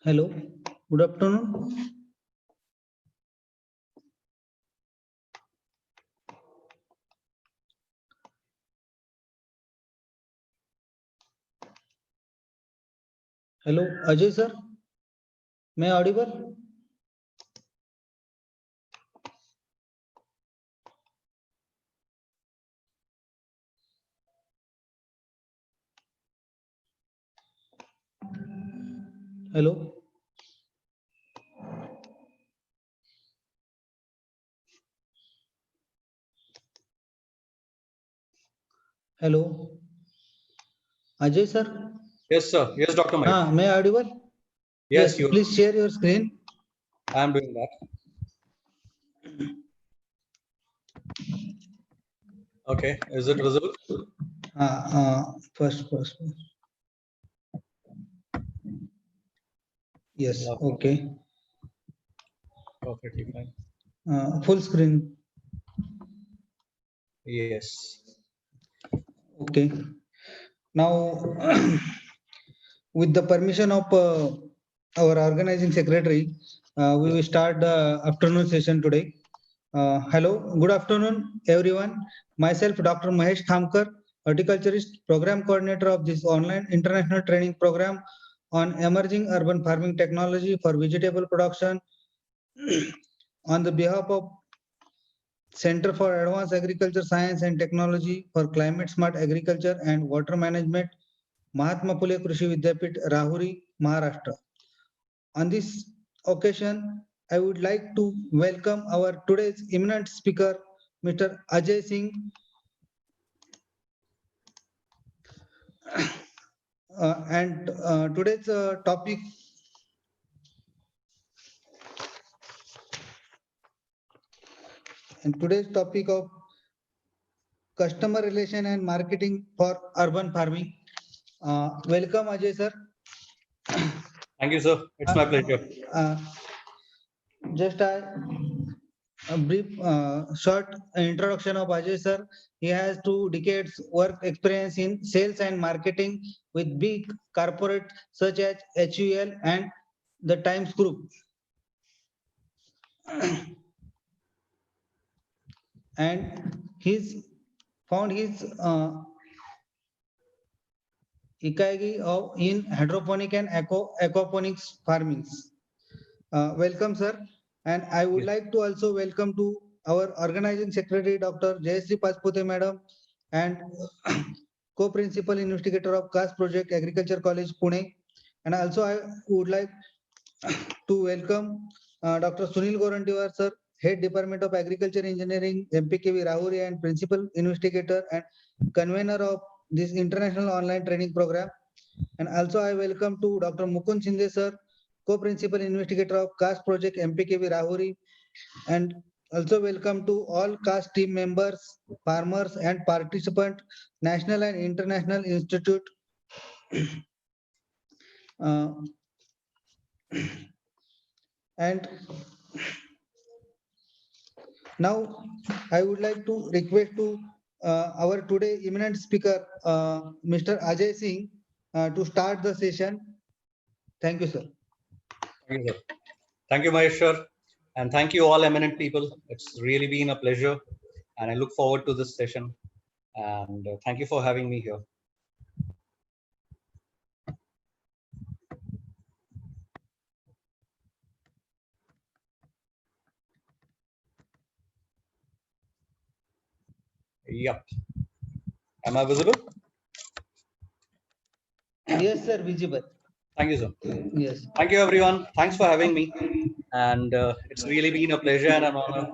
Hello, good afternoon. Hello, Ajay sir, may I audible? Hello, hello, Ajay sir. Yes, sir. Yes, Dr. Mahesh. May I audible? Yes, you. Please share your screen. I am doing that. Okay. Is it visible? First. Yes, Okay. okay. Perfectly fine. Full screen. Yes. Okay. Now, with the permission of our organizing secretary, we will start the afternoon session today. Hello, good afternoon, everyone. Myself, Dr. Mahesh Thamkar, horticulturist, program coordinator of this online international training program on emerging urban farming technology for vegetable production on the behalf of Center for Advanced Agriculture Science and Technology for Climate Smart Agriculture and Water Management, Mahatma Phule Krishi Vidyapit, Rahuri, Maharashtra. On this occasion, I would like to welcome our today's eminent speaker, Mr. Ajay Singh. And today's topic of customer relation and marketing for urban farming. Welcome, Ajay sir. Thank you, sir. It's my pleasure. Just a brief, short introduction of Ajay sir. He has 2 decades work experience in sales and marketing with big corporate such as HUL and the Times Group. And he's found his Ikigai in hydroponic and aquaponics farmings. Welcome, sir. And I would Yes. like to also welcome to our organizing secretary, Dr. Jayasri Pajpute madam, and co-principal investigator of CAS project, Agriculture College, Pune. And also I would like to welcome Dr. Sunil Gorantiwar, sir, Head Department of Agriculture Engineering, MPKV Rahuri, and Principal Investigator and Convener of this international online training program. And also I welcome to Dr. Mukund Shinde, sir, Co-Principal Investigator of CAST Project, MPKV Rahuri. And also welcome to all CAST team members, farmers, and participants, national and international institute. Uh, and now I would like to request to our today eminent speaker, Mr. Ajay Singh, to start the session. Thank you, sir. Thank you, sir. Thank you, Mahesh, sir. And thank you, all eminent people. It's really been a pleasure. And I look forward to this session. And thank you for having me here. Yep. Am I visible? Yes, sir, visible. Thank you, sir. Yes. Thank you, everyone. Thanks for having me. And it's really been a pleasure and an honor.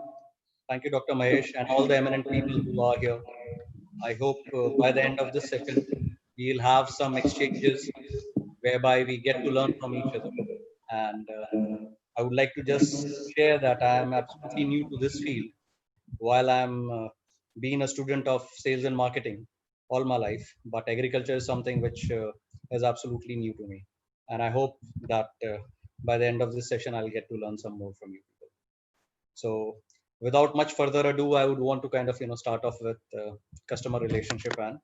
Thank you, Dr. Mahesh, and all the eminent people who are here. I hope by the end of this session, we'll have some exchanges whereby we get to learn from each other. And I would like to just share that I am absolutely new to this field while I'm being a student of sales and marketing all my life. But agriculture is something which is absolutely new to me. And I hope that by the end of this session, I'll get to learn some more from you people. So without much further ado, I would want to kind of, start off with customer relationship and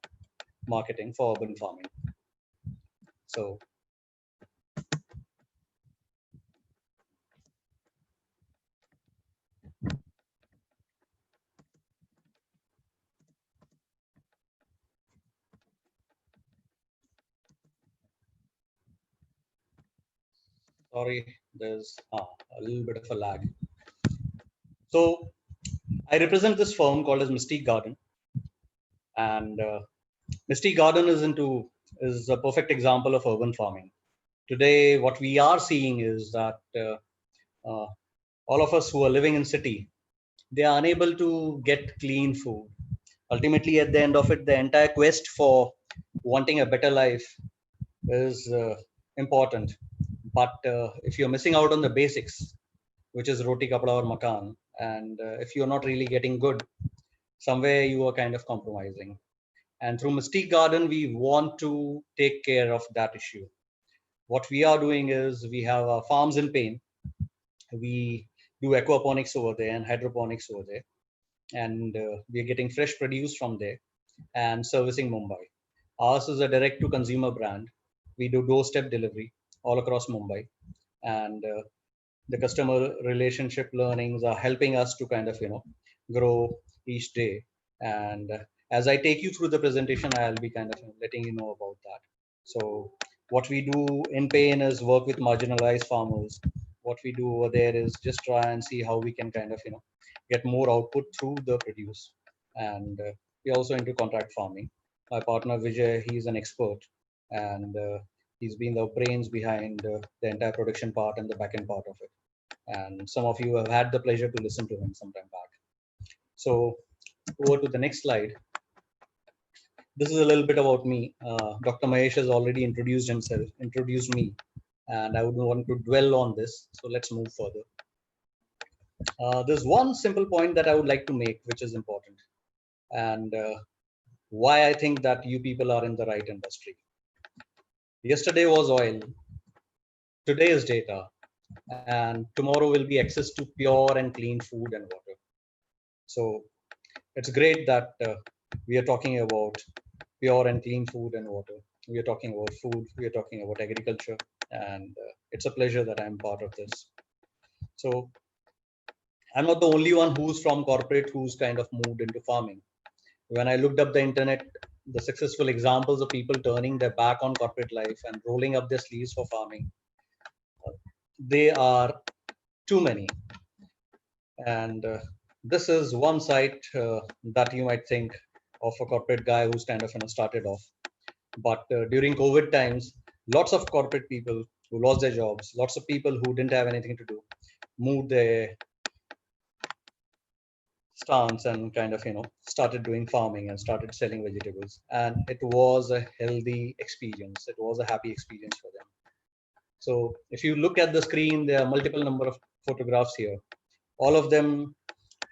marketing for urban farming. So Sorry, there's a little bit of a lag. So I represent this firm called as Mystique Garden, and Mystique Garden is a perfect example of urban farming. Today, what we are seeing is that uh, all of us who are living in city, they are unable to get clean food. Ultimately, at the end of it, the entire quest for wanting a better life is important. But if you're missing out on the basics, which is roti, kapda, or makan, and if you're not really getting good, somewhere you are kind of compromising. And through Mystique Garden, we want to take care of that issue. What we are doing is we have farms in Pain. We do aquaponics over there and hydroponics over there, and we are getting fresh produce from there and servicing Mumbai. Ours is a direct to consumer brand. We do doorstep delivery all across Mumbai, and the customer relationship learnings are helping us to kind of grow each day. And as I take you through the presentation, I'll be kind of letting you know about that. So what we do in Pain is work with marginalized farmers. What we do over there is just try and see how we can kind of get more output through the produce. And we also into contract farming. My partner Vijay, he's an expert, and he's been the brains behind the entire production part and the back end part of it. And some of you have had the pleasure to listen to him some time back. So over to the next slide. This is a little bit about me. Dr. Mahesh has already introduced me, and I would want to dwell on this. So let's move further. There's one simple point that I would like to make, which is important, and why I think that you people are in the right industry. Yesterday was oil, today is data, and tomorrow will be access to pure and clean food and water. So it's great that we are talking about pure and clean food and water. We are talking about food, we are talking about agriculture, and it's a pleasure that I'm part of this. So I'm not the only one who's from corporate who's kind of moved into farming. When I looked up the internet, the successful examples of people turning their back on corporate life and rolling up their sleeves for farming, they are too many. And this is one side that you might think of a corporate guy who's kind of started off. But during COVID times, lots of corporate people who lost their jobs, lots of people who didn't have anything to do, moved their stance and kind of started doing farming and started selling vegetables. And it was a healthy experience. It was a happy experience for them. So if you look at the screen, there are multiple number of photographs here. All of them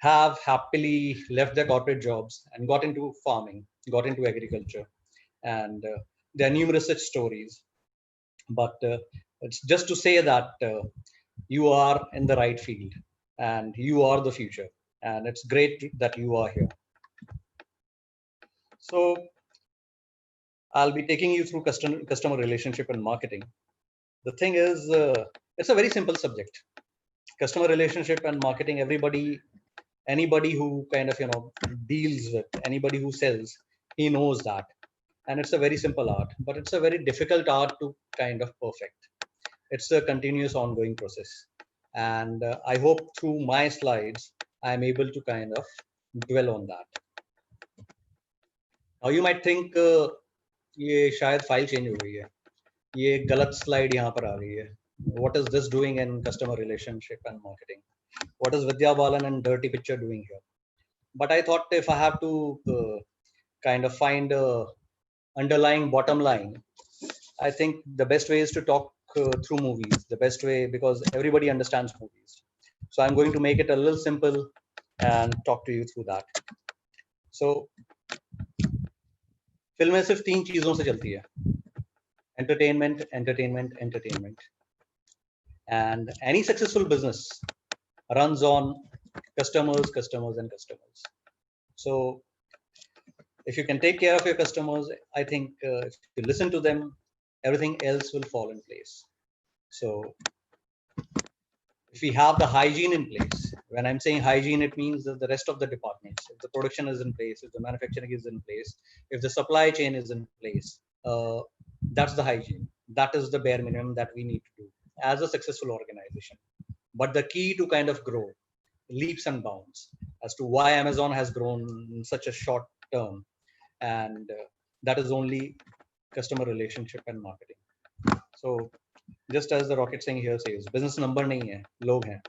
have happily left their corporate jobs and got into farming, got into agriculture. And there are numerous such stories. But it's just to say that you are in the right field and you are the future. And it's great that you are here. So I'll be taking you through customer relationship and marketing. The thing is, it's a very simple subject. Customer relationship and marketing, anybody who kind of deals with, anybody who sells, he knows that. And it's a very simple art, but it's a very difficult art to kind of perfect. It's a continuous ongoing process, and I hope through my slides I'm able to kind of dwell on that. Now you might think ये शायद file change हो गई है, ये गलत slide यहाँ पर आ गई है. What is this doing in customer relationship and marketing? What is Vidya Balan and Dirty Picture doing here? But I thought if I have to kind of find a underlying bottom line, I think the best way is to talk through movies. The best way, because everybody understands movies. So I'm going to make it a little simple and talk to you through that. So फिल्में सिर्फ 3 चीजों से चलती है: entertainment, entertainment, entertainment. And any successful business runs on customers, customers, and customers. So if you can take care of your customers, I think if you listen to them, everything else will fall in place. So if we have the hygiene in place, when I'm saying hygiene, it means that the rest of the departments, if the production is in place, if the manufacturing is in place, if the supply chain is in place, that's the hygiene. That is the bare minimum that we need to do. as a successful organization. But the key to kind of grow leaps and bounds as to why Amazon has grown in such a short term, and that is only customer relationship and marketing. So just as the Rocket Singh here says, business number nahi hai, log hain.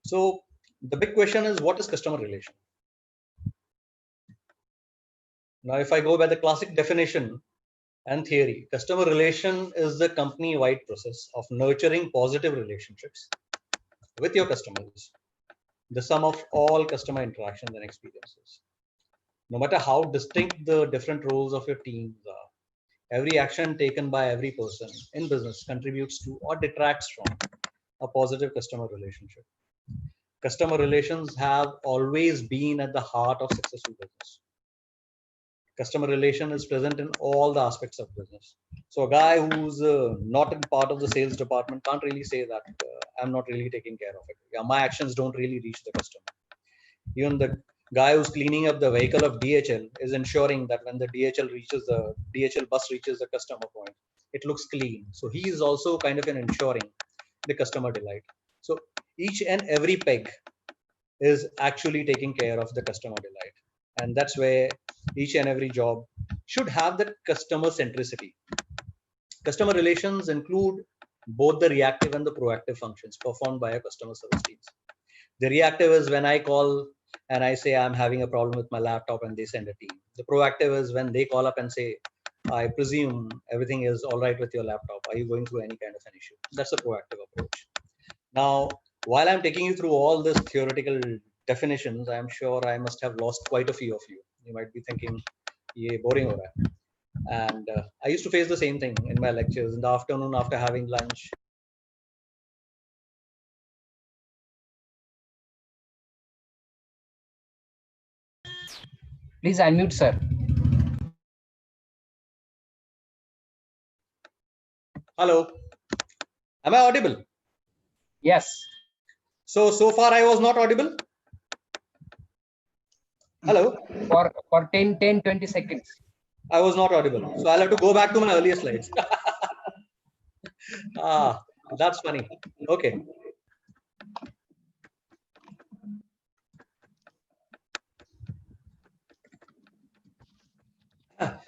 So the big question is, what is customer relation? Now, if I go by the classic definition and theory, customer relation is the company-wide process of nurturing positive relationships with your customers, the sum of all customer interactions and experiences. No matter how distinct the different roles of your teams are, every action taken by every person in business contributes to or detracts from a positive customer relationship. Customer relations have always been at the heart of successful business. Customer relation is present in all the aspects of business. So a guy who's not in part of the sales department can't really say that I'm not really taking care of it. Yeah, my actions don't really reach the customer. Even the guy who's cleaning up the vehicle of DHL is ensuring that when the DHL bus reaches the customer point, it looks clean. So he is also kind of ensuring the customer delight. So each and every peg is actually taking care of the customer delight. And that's where each and every job should have that customer centricity. Customer relations include both the reactive and the proactive functions performed by a customer service teams. The reactive is when I call and I say I'm having a problem with my laptop and they send a team. The proactive is when they call up and say, I presume everything is all right with your laptop. Are you going through any kind of an issue? That's a proactive approach. Now, while I'm taking you through all this theoretical definitions, I'm sure I must have lost quite a few of you. You might be thinking, ye boring ho raha hai. And I used to face the same thing in my lectures in the afternoon after having lunch. Please unmute, sir. Hello. Am I audible? Yes. So far I was not audible. Hello. For 10, 20 seconds. I was not audible. So I'll have to go back to my earlier slides. That's funny. Okay.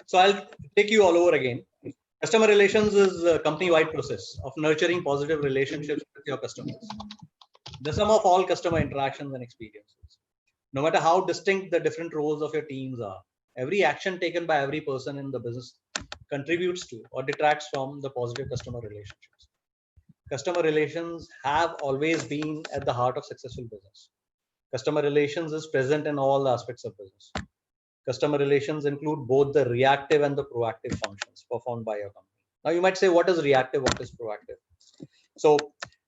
So I'll take you all over again. Customer relations is a company-wide process of nurturing positive relationships with your customers. The sum of all customer interactions and experiences. No matter how distinct the different roles of your teams are, every action taken by every person in the business contributes to or detracts from the positive customer relationships. Customer relations have always been at the heart of successful business. Customer relations is present in all aspects of business. Customer relations include both the reactive and the proactive functions performed by your company. Now you might say, what is reactive? What is proactive? So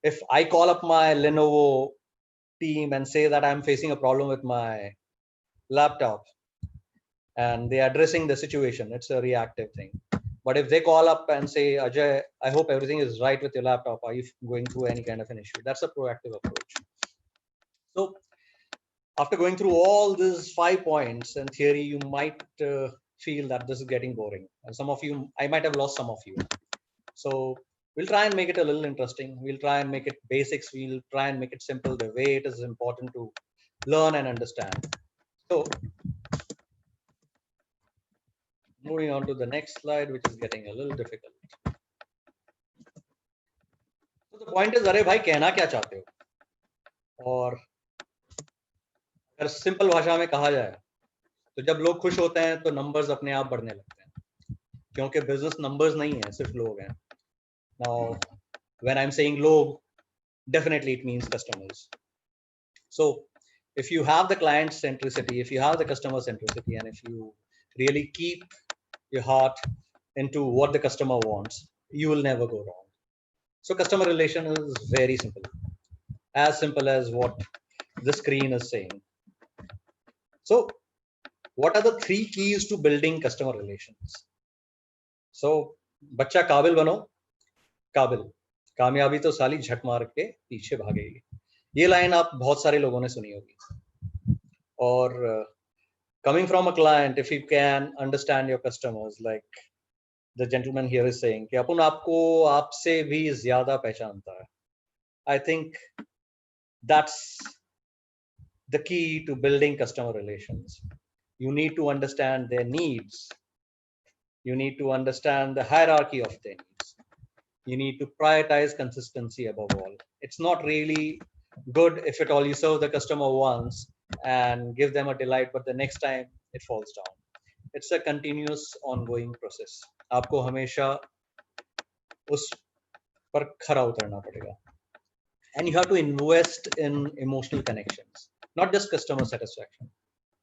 if I call up my Lenovo team and say that I'm facing a problem with my laptop and they're addressing the situation, it's a reactive thing. But if they call up and say, Ajay, I hope everything is right with your laptop. Are you going through any kind of an issue? That's a proactive approach. So after going through all these 5 points in theory, you might feel that this is getting boring. And some of you, I might have lost some of you. So we'll try and make it a little interesting. We'll try and make it basics. We'll try and make it simple the way it is important to learn and understand. So moving on to the next slide, which is getting a little difficult. So the point is, अरे भाई कहना क्या चाहते हो? और अगर simple भाषा में कहा जाए तो जब लोग खुश होते हैं तो नंबर्स अपने आप बढ़ने लगते हैं, क्योंकि बिजनेस नंबर्स नहीं है, सिर्फ लोग हैं. Now, when I'm saying log, definitely it means customers. So if you have the client centricity, if you have the customer centricity, and if you really keep your heart into what the customer wants, you will never go wrong. So customer relation is very simple as what the screen is saying. So what are the 3 keys to building customer relations? So बच्चा काबिल बनो, काबिल, कामयाबी तो साली झट मार के पीछे भागेगी. ये लाइन आप बहुत सारे लोगों ने सुनी होगी. और coming from a client, if you can understand your customers, like the gentleman here is saying कि अपन आपको आपसे भी ज़्यादा पहचानता है. I think that's the key to building customer relations. You need to understand their needs. You need to understand the hierarchy of their needs. You need to prioritize consistency above all. It's not really good if at all you serve the customer once and give them a delight, but the next time it falls down. It's a continuous ongoing process. आपको हमेशा उस पर खरा उतरना पड़ेगा. And you have to invest in emotional connections, not just customer satisfaction.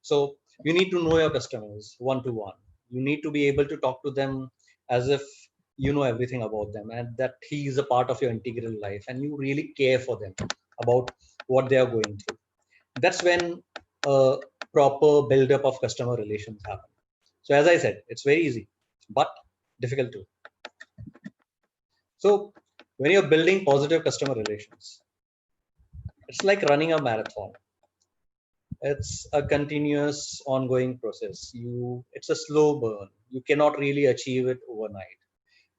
So you need to know your customers one to one. You need to be able to talk to them as if you know everything about them and that he is a part of your integral life and you really care for them about what they are going through. That's when a proper build-up of customer relations happen. So as I said, it's very easy, but difficult too. So when you're building positive customer relations, it's like running a marathon. It's a continuous ongoing process. It's a slow burn. You cannot really achieve it overnight.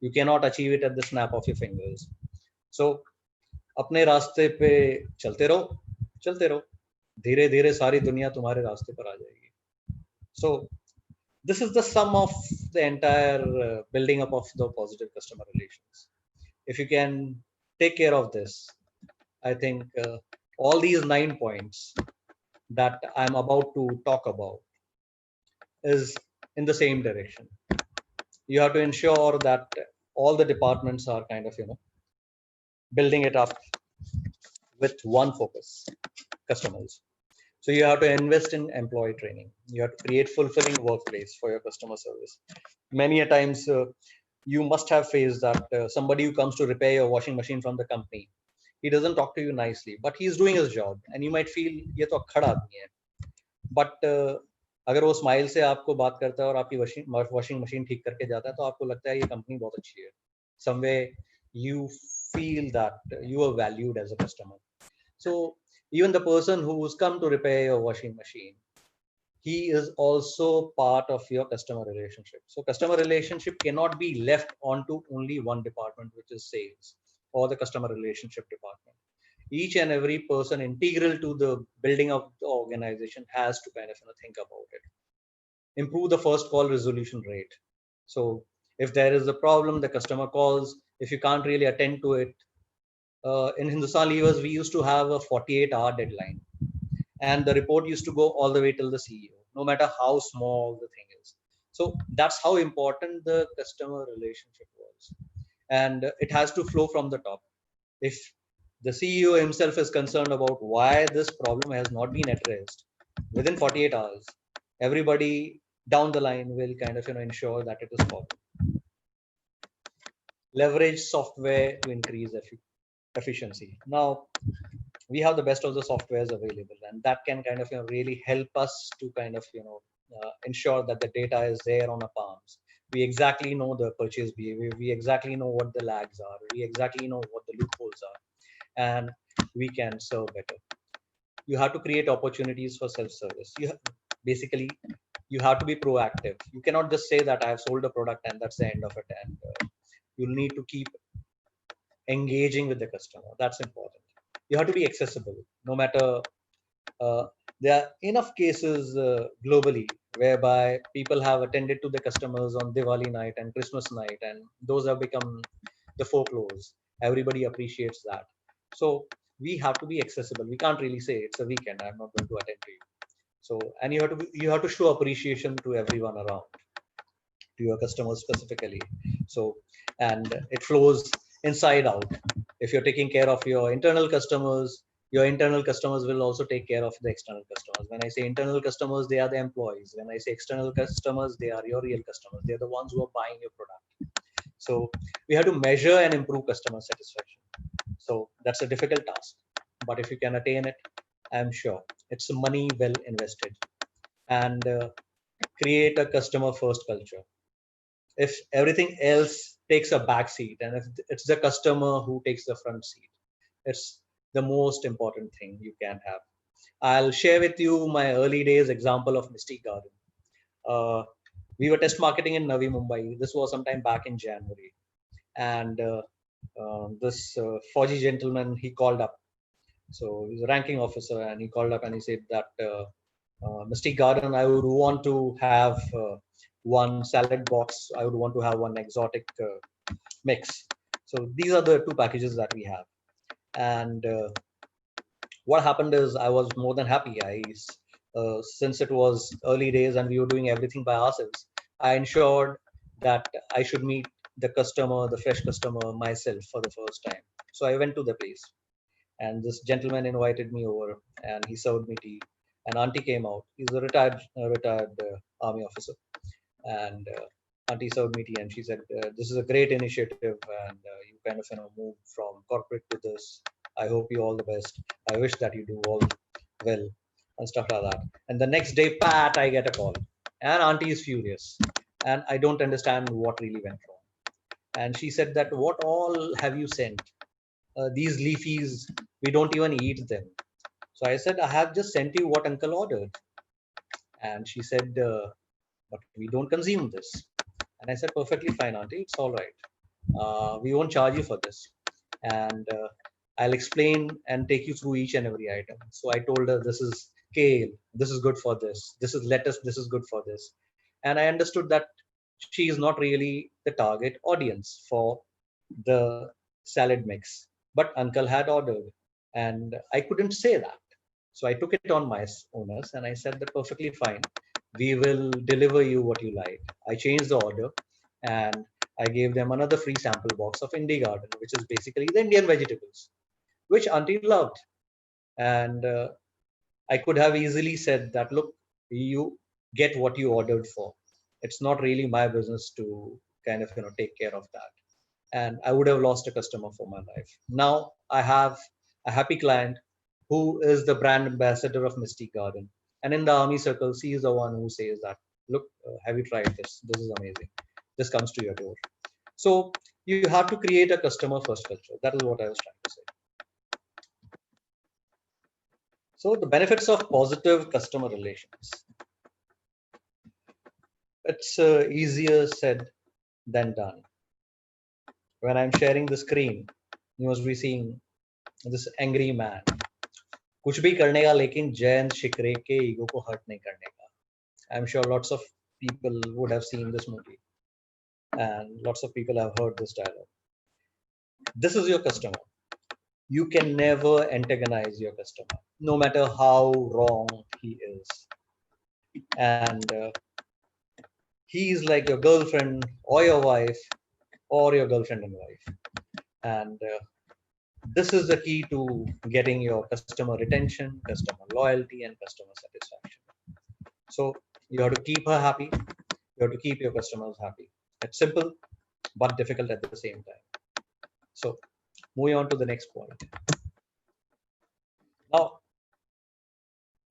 You cannot achieve it at the snap of your fingers. So अपने रास्ते पे चलते रहो धीरे धीरे सारी दुनिया तुम्हारे रास्ते पर आ जाएगी. So this is the sum of the entire building up of the positive customer relations. If you can take care of this, I think all these 9 points that I'm about to talk about is in the same direction. You have to ensure that all the departments are kind of, building it up with one focus, customers. So you have to invest in employee training. You have to create fulfilling workplace for your customer service. Many a times you must have faced that somebody who comes to repair your washing machine from the company, he doesn't talk to you nicely, but he's doing his job and you might feel ये तो अक्खड़ आदमी है. But अगर वो smile से आपको बात करता है और आपकी वॉशिंग मशीन ठीक करके जाता है तो आपको लगता है ये कंपनी बहुत अच्छी है. Somewhere you feel that you are valued as a customer. So even the person who's come to repair your washing machine, he is also part of your customer relationship. So customer relationship cannot be left onto only one department, which is sales or the customer relationship department. Each and every person integral to the building of the organization has to kind of think about it. Improve the first call resolution rate. So if there is a problem, the customer calls. If you can't really attend to it, in Hindustan Levers, we used to have a 48-hour deadline, and the report used to go all the way till the CEO, no matter how small the thing is. So that's how important the customer relationship was, and it has to flow from the top. If the CEO himself is concerned about why this problem has not been addressed within 48 hours, everybody down the line will kind of ensure that it is followed. Leverage software to increase efficiency. Now we have the best of the softwares available, and that can kind of really help us to kind of ensure that the data is there on our palms. We exactly know the purchase behavior. We exactly know what the lags are. We exactly know what the loopholes are, and we can serve better. You have to create opportunities for self-service. Basically you have to be proactive. You cannot just say that I have sold a product and that's the end of it, and you'll need to keep engaging with the customer. That's important. You have to be accessible, no matter there are enough cases globally whereby people have attended to the customers on Diwali night and Christmas night, and those have become the folklores. Everybody appreciates that. So we have to be accessible. We can't really say it's a weekend, I'm not going to attend to you. So, and you have to show appreciation to everyone around, to your customers specifically. So, and it flows inside out. If you're taking care of your internal customers will also take care of the external customers. When I say internal customers, they are the employees. When I say external customers, they are your real customers. They're the ones who are buying your product. So we have to measure and improve customer satisfaction. So that's a difficult task, but if you can attain it, I'm sure it's money well invested. And create a customer first culture. If everything else takes a back seat, and if it's the customer who takes the front seat, it's the most important thing you can have. I'll share with you my early days example of Mystic Garden. We were test marketing in Navi Mumbai. This was sometime back in January, and this Fauji gentleman, he called up. So he's a ranking officer, and he called up and he said that Mystic Garden, I would want to have one salad box. I would want to have one exotic mix. So these are the two packages that we have. And what happened is I was more than happy. Since it was early days and we were doing everything by ourselves, I ensured that I should meet the customer, the fresh customer myself for the first time. So I went to the place, and this gentleman invited me over, and he served me tea. And auntie came out. He's a retired army officer, and auntie served me tea, and she said, "This is a great initiative, and you kind of move from corporate to this. I hope you all the best. I wish that you do all well and stuff like that." And the next day, pat, I get a call, and auntie is furious, and I don't understand what really went wrong. And she said that, "What all have you sent? These leafies, we don't even eat them." So I said, "I have just sent you what uncle ordered." And she said, "But we don't consume this." And I said, "Perfectly fine, auntie. It's all right. We won't charge you for this. And I'll explain and take you through each and every item." So I told her, "This is kale. This is good for this. This is lettuce. This is good for this." And I understood that she is not really the target audience for the salad mix. But uncle had ordered, and I couldn't say that. So I took it on my owners and I said that perfectly fine. We will deliver you what you like. I changed the order, and I gave them another free sample box of Indie Garden, which is basically the Indian vegetables, which auntie loved. And I could have easily said that, "Look, you get what you ordered for. It's not really my business to kind of take care of that." And I would have lost a customer for my life. Now I have a happy client who is the brand ambassador of Mystic Garden. And in the army circles, he is the one who says that, "Look, have you tried this? This is amazing. This comes to your door." So you have to create a customer first culture. That is what I was trying to say. So the benefits of positive customer relations. It's easier said than done. When I'm sharing the screen, you must be seeing this angry man. कुछ भी करने का, लेकिन जयंत शिकरे के ego को hurt नहीं करने का. I'm sure lots of people would have seen this movie, and lots of people have heard this dialogue. This is your customer. You can never antagonize your customer, no matter how wrong he is. And he is like your girlfriend or your wife, or your girlfriend and wife. And this is the key to getting your customer retention, customer loyalty, and customer satisfaction. So you have to keep her happy. You have to keep your customers happy. It's simple, but difficult at the same time. So moving on to the next point. Now,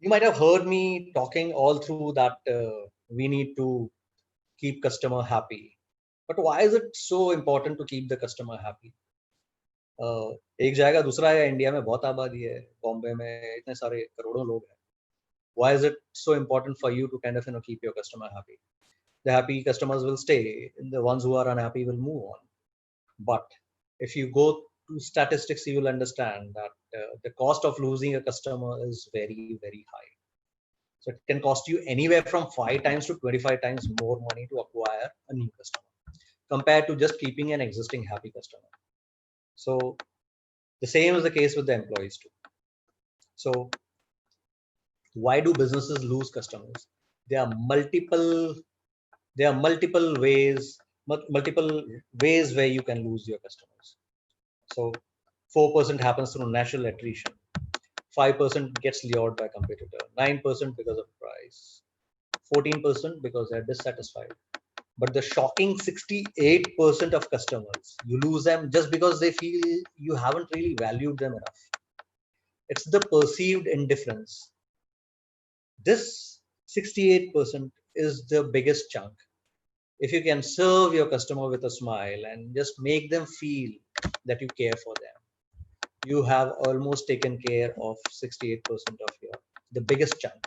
you might have heard me talking all through that we need to keep customer happy. But why is it so important to keep the customer happy? एक जाएगा दूसरा है, India में बहुत आबादी है, बॉम्बे में इतने सारे करोड़ों लोग हैं. Why is it so important for you to kind of keep your customer happy? The happy customers will stay. The ones who are unhappy will move on. But if you go to statistics, you will understand that the cost of losing a customer is very, very high. So it can cost you anywhere from 5 times to 25 times more money to acquire a new customer compared to just keeping an existing happy customer. So the same is the case with the employees too. So why do businesses lose customers? There are multiple ways where you can lose your customers. So 4% happens through natural attrition, 5% gets lured by competitor, 9% because of price, 14% because they're dissatisfied. But the shocking 68% of customers, you lose them just because they feel you haven't really valued them enough. It's the perceived indifference. This 68% is the biggest chunk. If you can serve your customer with a smile and just make them feel that you care for them, you have almost taken care of 68% of the biggest chunk.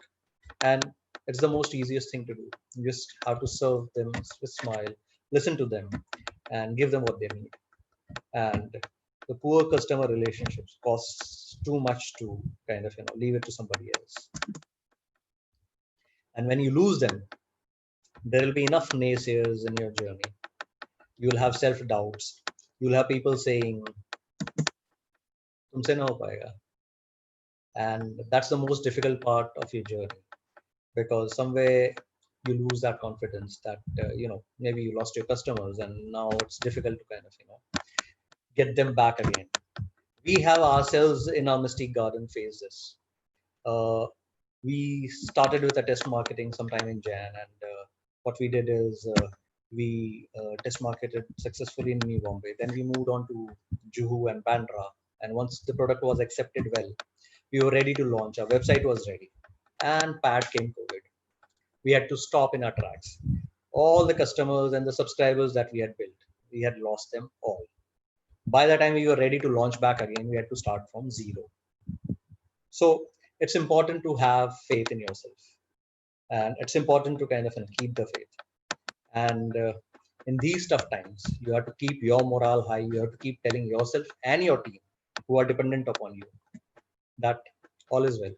And It's the most easiest thing to do. You just have to serve them with smile, listen to them, and give them what they need. And the poor customer relationships costs too much to kind of leave it to somebody else. And when you lose them, there will be enough naysayers in your journey. You will have self doubts. You will have people saying, "Tumse na ho payega," and that's the most difficult part of your journey, because somewhere you lose that confidence that maybe you lost your customers and now it's difficult to kind of get them back again. We have ourselves in our Mystic Garden faced this. Uh, we started with a test marketing sometime in Jan, and what we did is we test marketed successfully in New Bombay. Then we moved on to Juhu and Bandra, and once the product was accepted well, we were ready to launch. Our website was ready, and Pat came COVID. We had to stop in our tracks. All the customers and the subscribers that we had built, we had lost them all. By the time we were ready to launch back again, we had to start from zero. So it's important to have faith in yourself, and it's important to kind of keep the faith. And in these tough times, you have to keep your morale high. You have to keep telling yourself and your team who are dependent upon you that all is well.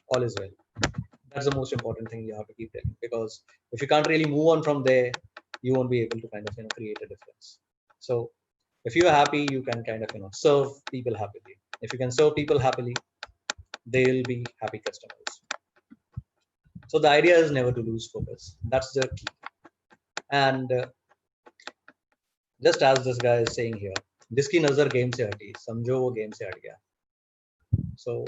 All is well. That's the most important thing you have to keep telling, because if you can't really move on from there, you won't be able to kind of create a difference. So if you're happy, you can kind of serve people happily. If you can serve people happily, they'll be happy customers. So the idea is never to lose focus. That's the key. And just as this guy is saying here, जिसकी नजर game से हटी समझो वो game से हट गया. So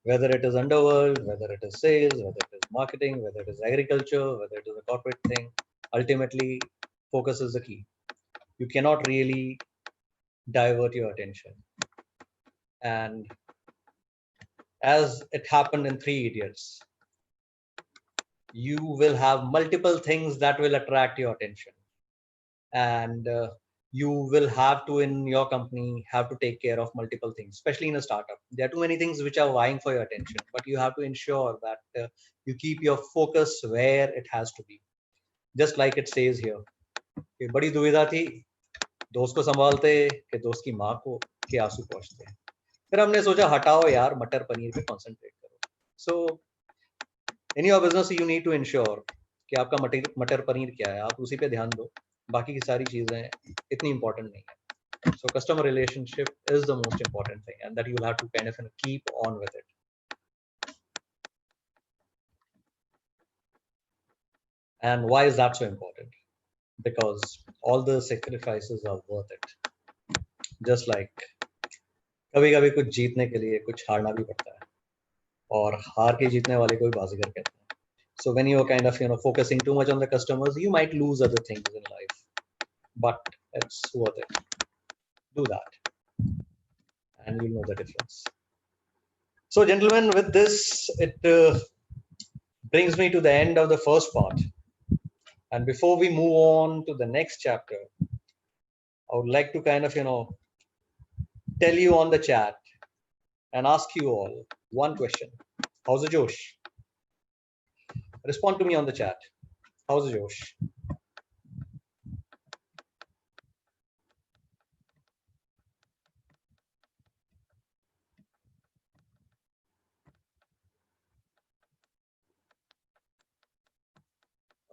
whether it is underworld, whether it is sales, whether it is marketing, whether it is agriculture, whether it is a corporate thing, ultimately focus is the key. You cannot really divert your attention. And as it happened in Three Idiots, you will have multiple things that will attract your attention, and you will have to, in your company, have to take care of multiple things. Especially in a startup, there are too many things which are vying for your attention, but you have to ensure that you keep your focus where it has to be. Just like it says here, कि बड़ी दुविधा थी दोस्त को संभालते कि दोस्त की माँ को के आंसू पहुंचते हैं. फिर हमने सोचा हटाओ यार, मटर पनीर पे कॉन्सेंट्रेट करो. So in your business you need to ensure कि आपका मटर पनीर क्या है, आप उसी पे ध्यान दो. बाकी की सारी चीजें इतनी इंपॉर्टेंट नहीं है. So customer relationship is the most important thing, and that you'll have to kind of keep on with it. And why is that so important? Because all the sacrifices are worth it. Just like कभी-कभी कुछ जीतने के लिए कुछ हारना भी पड़ता है, और हार के जीतने वाले को ही बाजीगर कहते हैं. So when you're kind of focusing too much on the customers, you might lose other things in life, but it's worth it. Do that, and you'll know the difference. So, gentlemen, with this, it brings me to the end of the first part. And before we move on to the next chapter, I would like to kind of tell you on the chat and ask you all one question. How's the Josh? Respond to me on the chat. How's the Josh?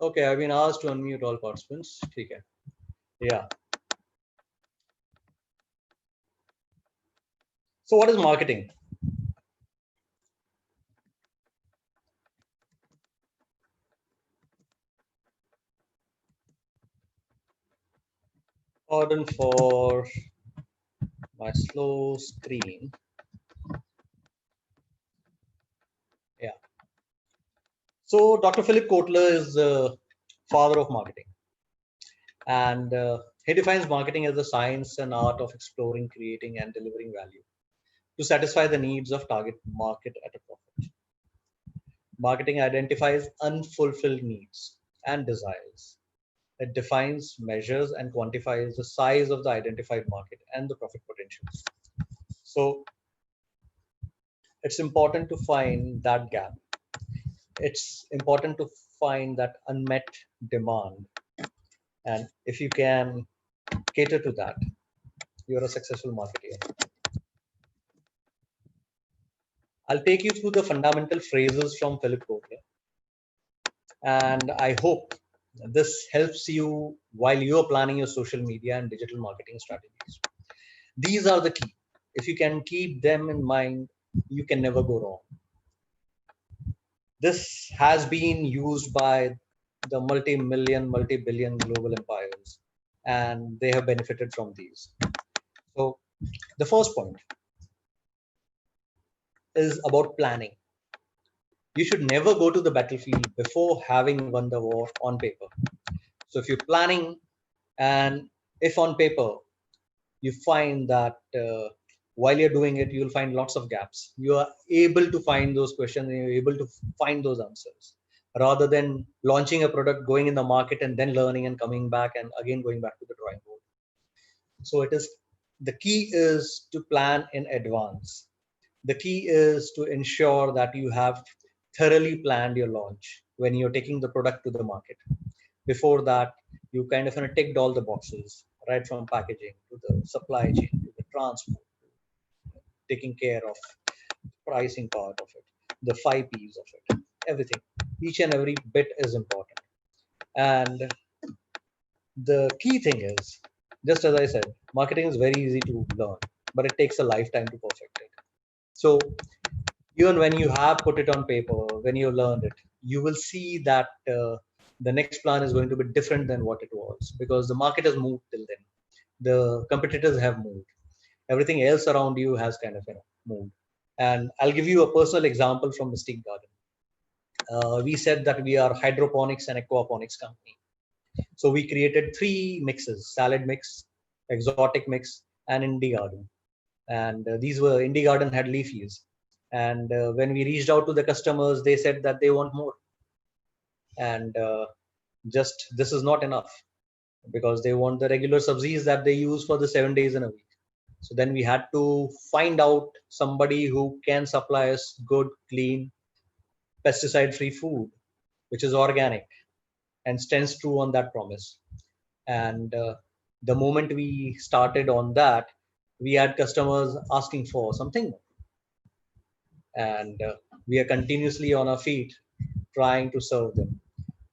Okay, I've been asked to unmute all participants. Okay. Yeah. So what is marketing? Pardon for my slow screen. Yeah. So Dr. Philip Kotler is the father of marketing, and he defines marketing as the science and art of exploring, creating, and delivering value to satisfy the needs of target market at a profit. Marketing identifies unfulfilled needs and desires. It defines, measures, and quantifies the size of the identified market and the profit potentials. So it's important to find that gap. it's important to find that unmet demand. And if you can cater to that, you're a successful marketer. I'll take you through the fundamental phrases from Philip Kotler. And I hope this helps you while you're planning your social media and digital marketing strategies. These are the key. If you can keep them in mind, you can never go wrong. This has been used by the multi-million, multi-billion global empires, and they have benefited from these. So the first point is about planning. You should never go to the battlefield before having won the war on paper. So if you're planning, and if on paper you find that while you're doing it, you'll find lots of gaps. You are able to find those questions and you're able to find those answers rather than launching a product, going in the market and then learning and coming back and again going back to the drawing board. So it is, the key is to plan in advance. The key is to ensure that you have thoroughly planned your launch when you're taking the product to the market. Before that, you kind of ticked all the boxes, right from packaging to the supply chain to the transport, taking care of pricing part of it, the 5 P's of it, everything. Each and every bit is important. And the key thing is, just as I said, marketing is very easy to learn, but it takes a lifetime to perfect it. So even when you have put it on paper, when you learned it, you will see that the next plan is going to be different than what it was, because the market has moved till then. The competitors have moved. Everything else around you has kind of moved. And I'll give you a personal example from Mystic Garden. We said that we are hydroponics and aquaponics company. So we created 3 mixes: salad mix, exotic mix, and indie garden. And these were, indie garden had leafies. And when we reached out to the customers, they said that they want more. And just this is not enough, because they want the regular subsidies that they use for the 7 days in a week. So then we had to find out somebody who can supply us good, clean, pesticide-free food, which is organic and stands true on that promise. And the moment we started on that, we had customers asking for something more. And we are continuously on our feet trying to serve them,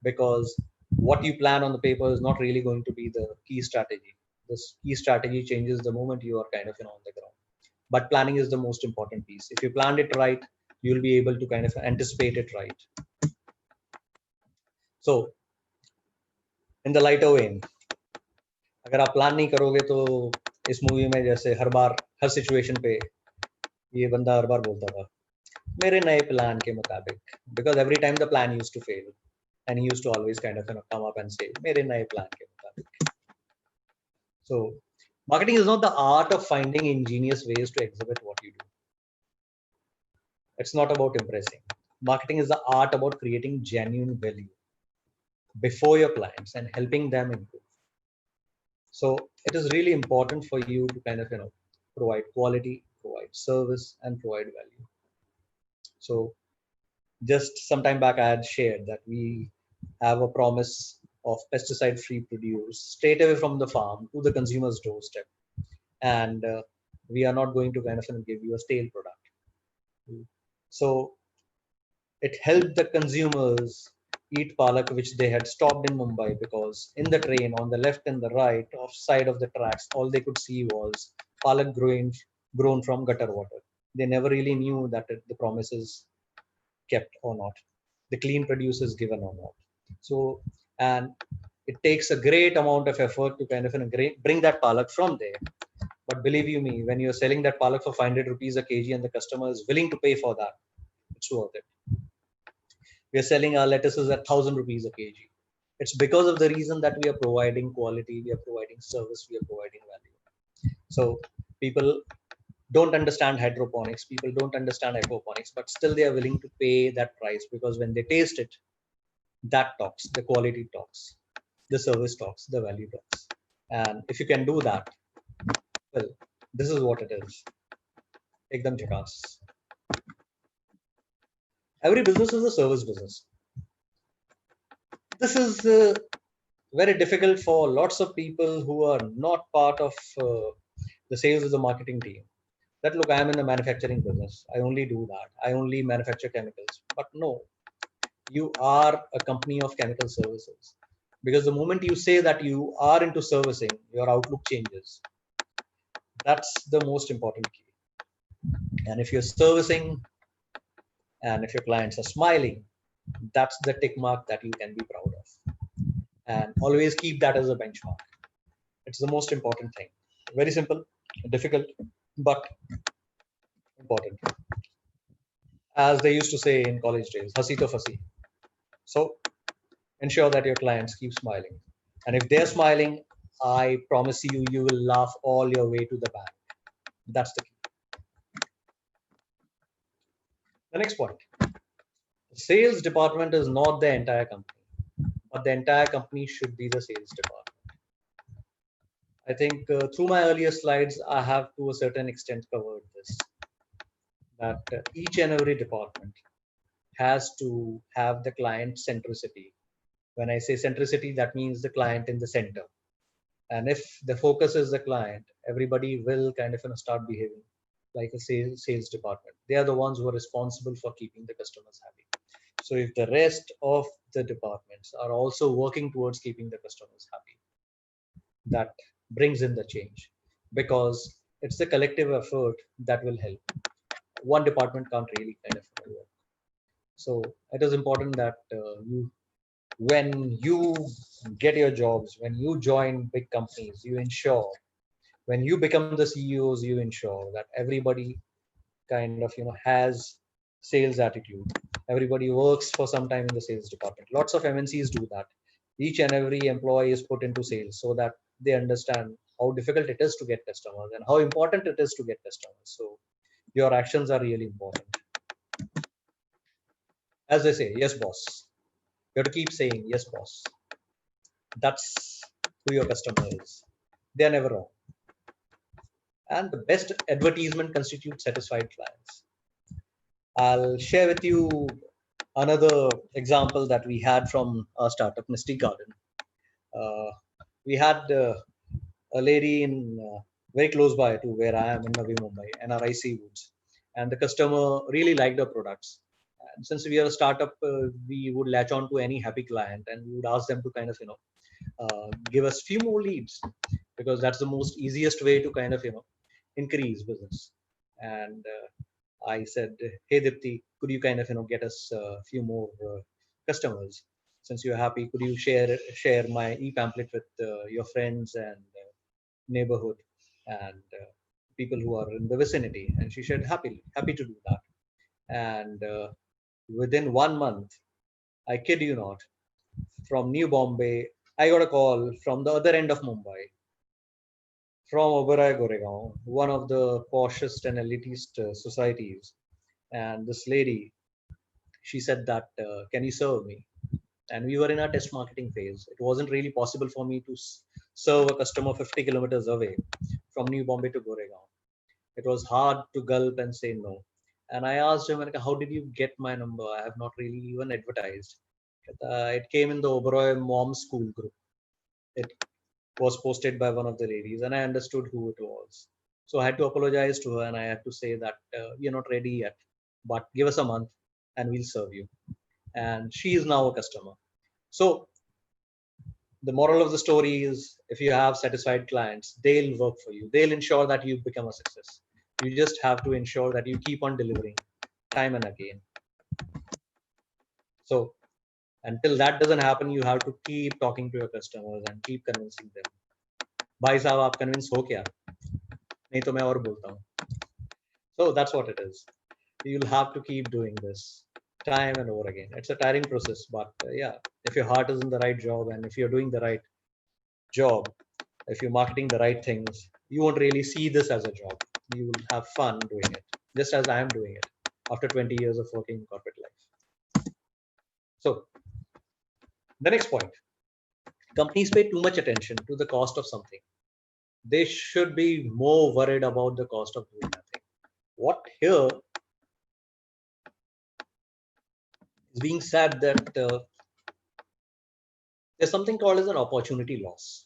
because what you plan on the paper is not really going to be the key strategy. This key strategy changes the moment you are kind of on the ground. But planning is the most important piece. If you planned it right, you'll be able to kind of anticipate it right. So in the lighter vein, अगर आप plan नहीं करोगे तो इस movie में जैसे हर बार हर situation पे ये बंदा हर बार बोलता था मेरे नए प्लान के मुताबिक, because every time the plan used to fail and he used to always kind of come up and say मेरे नए प्लान के मुताबिक. So marketing is not the art of finding ingenious ways to exhibit what you do. It's not about impressing. Marketing is the art about creating genuine value before your clients and helping them improve. So it is really important for you to kind of provide quality, provide service, and provide value. So just some time back, I had shared that we have a promise of pesticide-free produce straight away from the farm to the consumer's doorstep, and we are not going to kind of give you a stale product. So it helped the consumers eat palak, which they had stopped in Mumbai, because in the train on the left and the right of side of the tracks, all they could see was palak grown from gutter water. They never really knew that the promise is kept or not, the clean produce is given or not. So, and it takes a great amount of effort to kind of bring that palak from there. But believe you me, when you're selling that palak for 500 rupees a kg and the customer is willing to pay for that, it's worth it. We are selling our lettuces at 1,000 rupees a kg. It's because of the reason that we are providing quality, we are providing service, we are providing value. So people don't understand hydroponics, people don't understand aquaponics, but still they are willing to pay that price, because when they taste it, that talks, the quality talks, the service talks, the value talks. And if you can do that, well, this is what it is. Ekdam jhakas. Every business is a service business. This is very difficult for lots of people who are not part of the sales or the marketing team. That look, I am in the manufacturing business. I only do that. I only manufacture chemicals. But no, you are a company of chemical services. Because the moment you say that you are into servicing, your outlook changes. That's the most important key. And if you're servicing and if your clients are smiling, that's the tick mark that you can be proud of. And always keep that as a benchmark. It's the most important thing. Very simple, difficult, but important. As they used to say in college days, hasi to fasi. So ensure that your clients keep smiling. And if they're smiling, I promise you, you will laugh all your way to the bank. That's the key. The next point. The sales department is not the entire company, but the entire company should be the sales department. I think through my earlier slides, I have to a certain extent covered this, that each and every department has to have the client centricity. When I say centricity, that means the client in the center. And if the focus is the client, everybody will kind of start behaving like a sales department. They are the ones who are responsible for keeping the customers happy. So if the rest of the departments are also working towards keeping the customers happy, that brings in the change, because it's the collective effort that will help. One department can't really kind of work. So it is important that when you get your jobs, when you join big companies, you ensure, when you become the CEOs, you ensure that everybody kind of has sales attitude. Everybody works for some time in the sales department. Lots of MNCs do that. Each and every employee is put into sales so that they understand how difficult it is to get customers and how important it is to get customers. So your actions are really important. As they say, yes, boss. You have to keep saying, yes, boss. That's who your customer is. They are never wrong. And the best advertisement constitutes satisfied clients. I'll share with you another example that we had from our startup, Mystic Garden. We had a lady in very close by to where I am in Navi Mumbai, NRIC Woods, and the customer really liked our products. And since we are a startup, we would latch on to any happy client and we would ask them to kind of give us few more leads, because that's the most easiest way to kind of increase business. And I said, hey Dipti, could you kind of get us a few more customers? Since you're happy, could you share my e-pamphlet with your friends and neighborhood and people who are in the vicinity? And she said, happy to do that. And within 1 month, I kid you not, from New Bombay, I got a call from the other end of Mumbai, from Oberoi Goregaon, one of the poshest and elitist societies. And this lady, she said that, can you serve me? And we were in our test marketing phase. It wasn't really possible for me to serve a customer 50 kilometers away from New Bombay to Goregaon. It was hard to gulp and say no. And I asked him, how did you get my number? I have not really even advertised. It came in the Oberoi Mom School group. It was posted by one of the ladies, and I understood who it was. So I had to apologize to her and I had to say that you're not ready yet, but give us a month and we'll serve you. And she is now a customer. So the moral of the story is, if you have satisfied clients, they'll work for you. They'll ensure that you become a success. You just have to ensure that you keep on delivering time and again. So until that doesn't happen, you have to keep talking to your customers and keep convincing them. भाई साहब आप convince हो क्या? नहीं तो मैं और बोलता हूँ. So that's what it is. You'll have to keep doing this time and over again. It's a tiring process, but yeah, if your heart is in the right job and if you're doing the right job, if you're marketing the right things, you won't really see this as a job. You will have fun doing it, just as I am doing it after 20 years of working in corporate life. So the next point, companies pay too much attention to the cost of something. They should be more worried about the cost of doing nothing. What here It's being said that there's something called as an opportunity loss.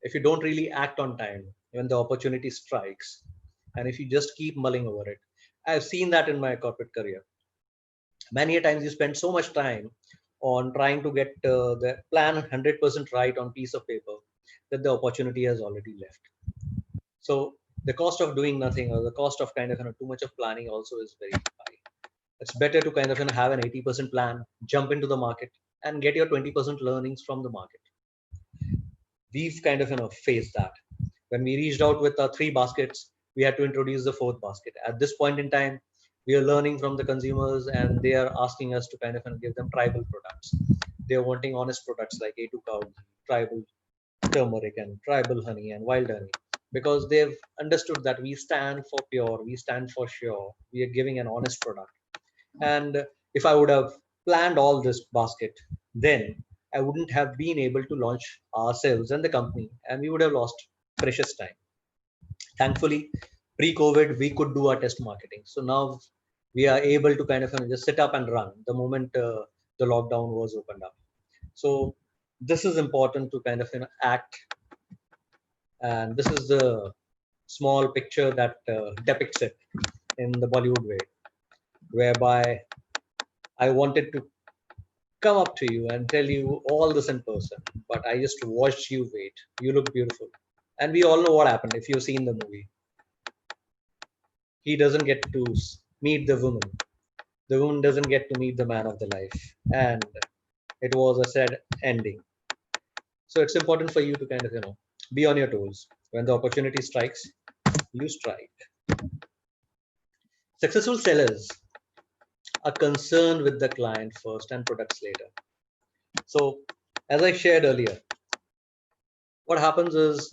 If you don't really act on time when the opportunity strikes, and if you just keep mulling over it, I've seen that in my corporate career. Many a times you spend so much time on trying to get the plan 100% right on piece of paper that the opportunity has already left. So the cost of doing nothing, or the cost of kind of too much of planning, also is very high. It's better to kind of have an 80% plan, jump into the market, and get your 20% learnings from the market. We've kind of faced that. When we reached out with our 3 baskets, we had to introduce the 4th basket. At this point in time, we are learning from the consumers, and they are asking us to kind of give them tribal products. They are wanting honest products like A2 cow, tribal turmeric, and tribal honey and wild honey, because they've understood that we stand for pure, we stand for sure, we are giving an honest product. And if I would have planned all this basket, then I wouldn't have been able to launch ourselves and the company, and we would have lost precious time. Thankfully, pre-COVID, we could do our test marketing. So now we are able to kind of just sit up and run the moment the lockdown was opened up. So this is important to kind of act. And this is the small picture that depicts it in the Bollywood way, whereby I wanted to come up to you and tell you all this in person, but I just watched you wait. You look beautiful. And we all know what happened if you've seen the movie. He doesn't get to meet the woman. The woman doesn't get to meet the man of the life. And it was a sad ending. So it's important for you to kind of, be on your toes. When the opportunity strikes, you strike. Successful sellers are concerned with the client first and products later. So as I shared earlier, what happens is,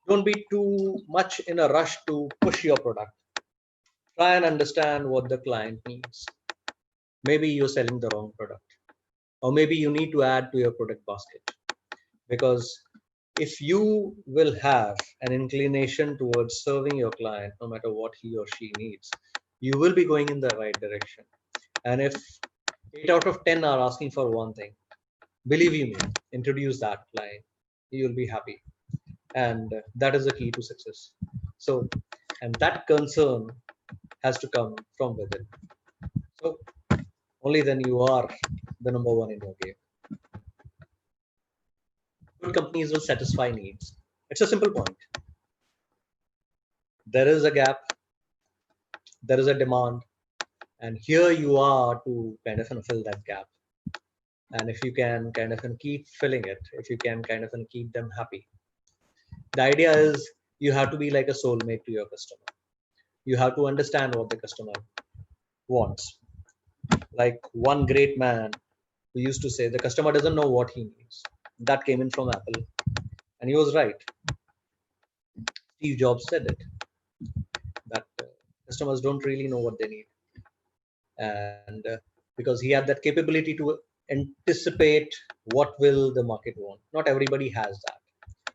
don't be too much in a rush to push your product. Try and understand what the client needs. Maybe you're selling the wrong product, or maybe you need to add to your product basket. Because if you will have an inclination towards serving your client, no matter what he or she needs, you will be going in the right direction. And if 8 out of 10 are asking for one thing, believe you me, introduce that client. You'll be happy. And that is the key to success. So, and that concern has to come from within. So only then you are the number one in your game. Good companies will satisfy needs. It's a simple point. There is a gap, there is a demand, and here you are to kind of fill that gap. And if you can kind of keep filling it, if you can kind of keep them happy, the idea is you have to be like a soulmate to your customer. You have to understand what the customer wants. Like one great man who used to say, the customer doesn't know what he needs. That came in from Apple, and he was right. Steve Jobs said it, that customers don't really know what they need. And because he had that capability to anticipate what will the market want. Not everybody has that.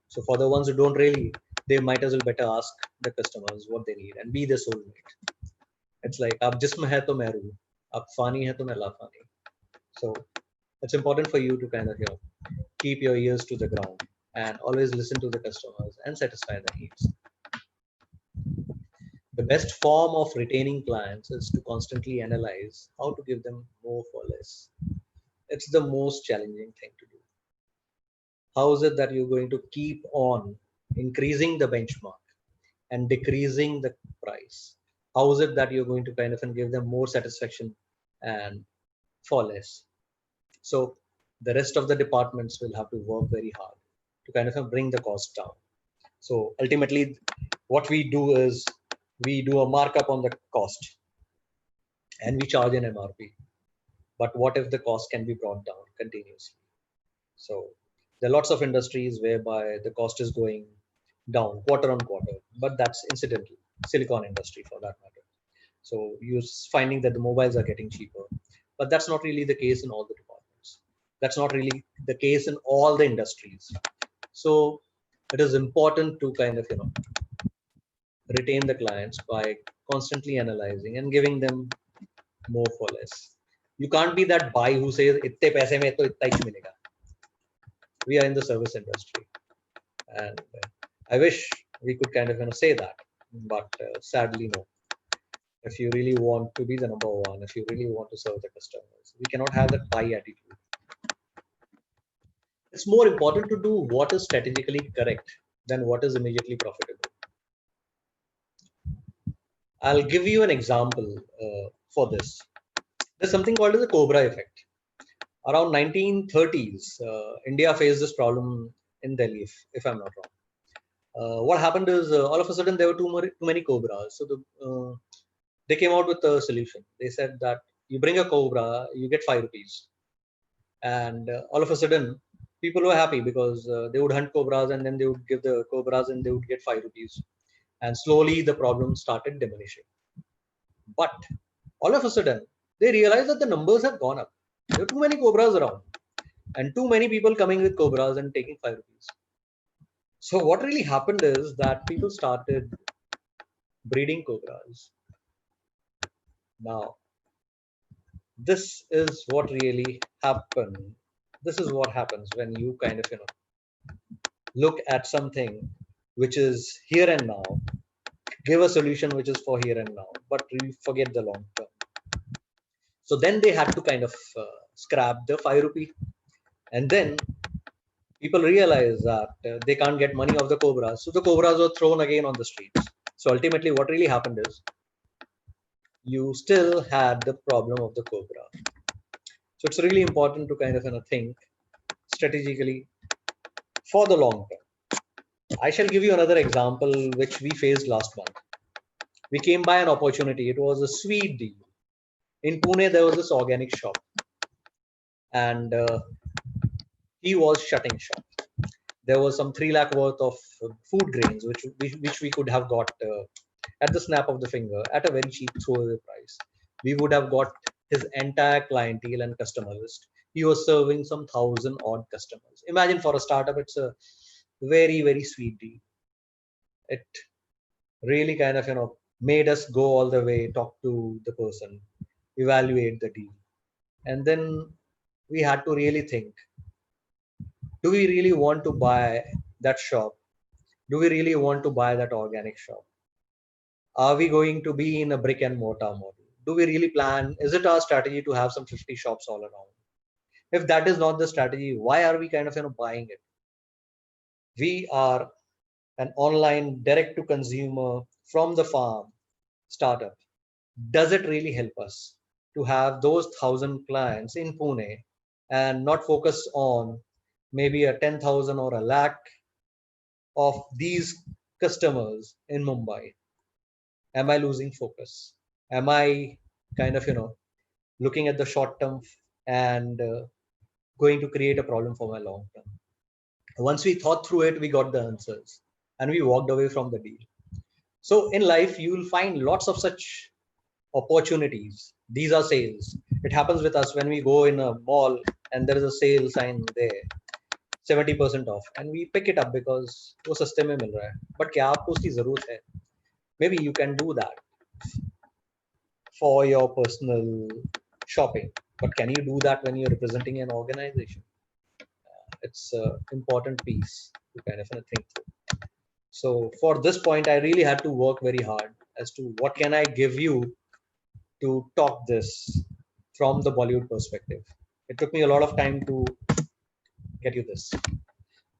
So for the ones who don't really, they might as well better ask the customers what they need and be the soulmate. It's like, ab jism hai to main ruh, ab fani hai to main lafani. So it's important for you to kind of keep your ears to the ground and always listen to the customers and satisfy their needs. The best form of retaining clients is to constantly analyze how to give them more for less. It's the most challenging thing to do. How is it that you're going to keep on increasing the benchmark and decreasing the price? How is it that you're going to kind of give them more satisfaction and for less? So the rest of the departments will have to work very hard to kind of bring the cost down. So ultimately, what we do is we do a markup on the cost and we charge an MRP. But what if the cost can be brought down continuously? So there are lots of industries whereby the cost is going down quarter on quarter, but that's incidental. Silicon industry for that matter. So you're finding that the mobiles are getting cheaper, but that's not really the case in all the departments. That's not really the case in all the industries. So it is important to kind of retain the clients by constantly analyzing and giving them more for less. You can't be that buy who says इतने पैसे में तो इतना ही मिलेगा. We are in the service industry, and I wish we could kind of say that, but sadly no. If you really want to be the number one, if you really want to serve the customers, we cannot have that buy attitude. It's more important to do what is strategically correct than what is immediately profitable. I'll give you an example for this. There's something called as the Cobra Effect. Around 1930s, India faced this problem in Delhi, if I'm not wrong. What happened is all of a sudden there were too many cobras. So they came out with a solution. They said that you bring a cobra, you get 5 rupees. And all of a sudden, people were happy because they would hunt cobras and then they would give the cobras and they would get 5 rupees. And slowly the problem started diminishing. But all of a sudden, they realized that the numbers have gone up. There are too many cobras around and too many people coming with cobras and taking 5 rupees. So what really happened is that people started breeding cobras. Now, this is what really happened. This is what happens when you kind of, look at something which is here and now, give a solution which is for here and now, but we forget the long term. So then they had to kind of scrap the 5 rupee, and then people realize that they can't get money off the cobras, so the cobras were thrown again on the streets. So ultimately, what really happened is you still had the problem of the cobra. So it's really important to kind of think strategically for the long term. I shall give you another example which we faced last month. We came by an opportunity. It was a sweet deal. In Pune, there was this organic shop, and he was shutting shop. There was some 3 lakh worth of food grains which we could have got at the snap of the finger at a very cheap throwaway price. We would have got his entire clientele and customer list. He was serving some 1,000 odd customers. Imagine, for a startup, it's a very, very sweet deal. It really kind of made us go all the way, talk to the person, evaluate the deal, and then we had to really think, do we really want to buy that shop? Do we really want to buy that organic shop? Are we going to be in a brick and mortar model? Do we really plan? Is it our strategy to have some 50 shops all around? If that is not the strategy, why are we kind of buying it? We are an online direct to consumer from the farm startup. Does it really help us to have those 1,000 clients in Pune and not focus on maybe a 10,000 or a lakh of these customers in Mumbai? Am I losing focus? Am I kind of looking at the short term and going to create a problem for my long term? Once we thought through it, we got the answers and we walked away from the deal. So in life, you will find lots of such opportunities. These are sales. It happens with us when we go in a mall and there is a sale sign there, 70% off, and we pick it up because वो सस्ते में मिल रहा है. But क्या आपको उसकी ज़रूरत है? Maybe you can do that for your personal shopping, but can you do that when you're representing an organization? It's an important piece to kind of think through. So for this point, I really had to work very hard as to what can I give you to talk this from the Bollywood perspective. It took me a lot of time to get you this.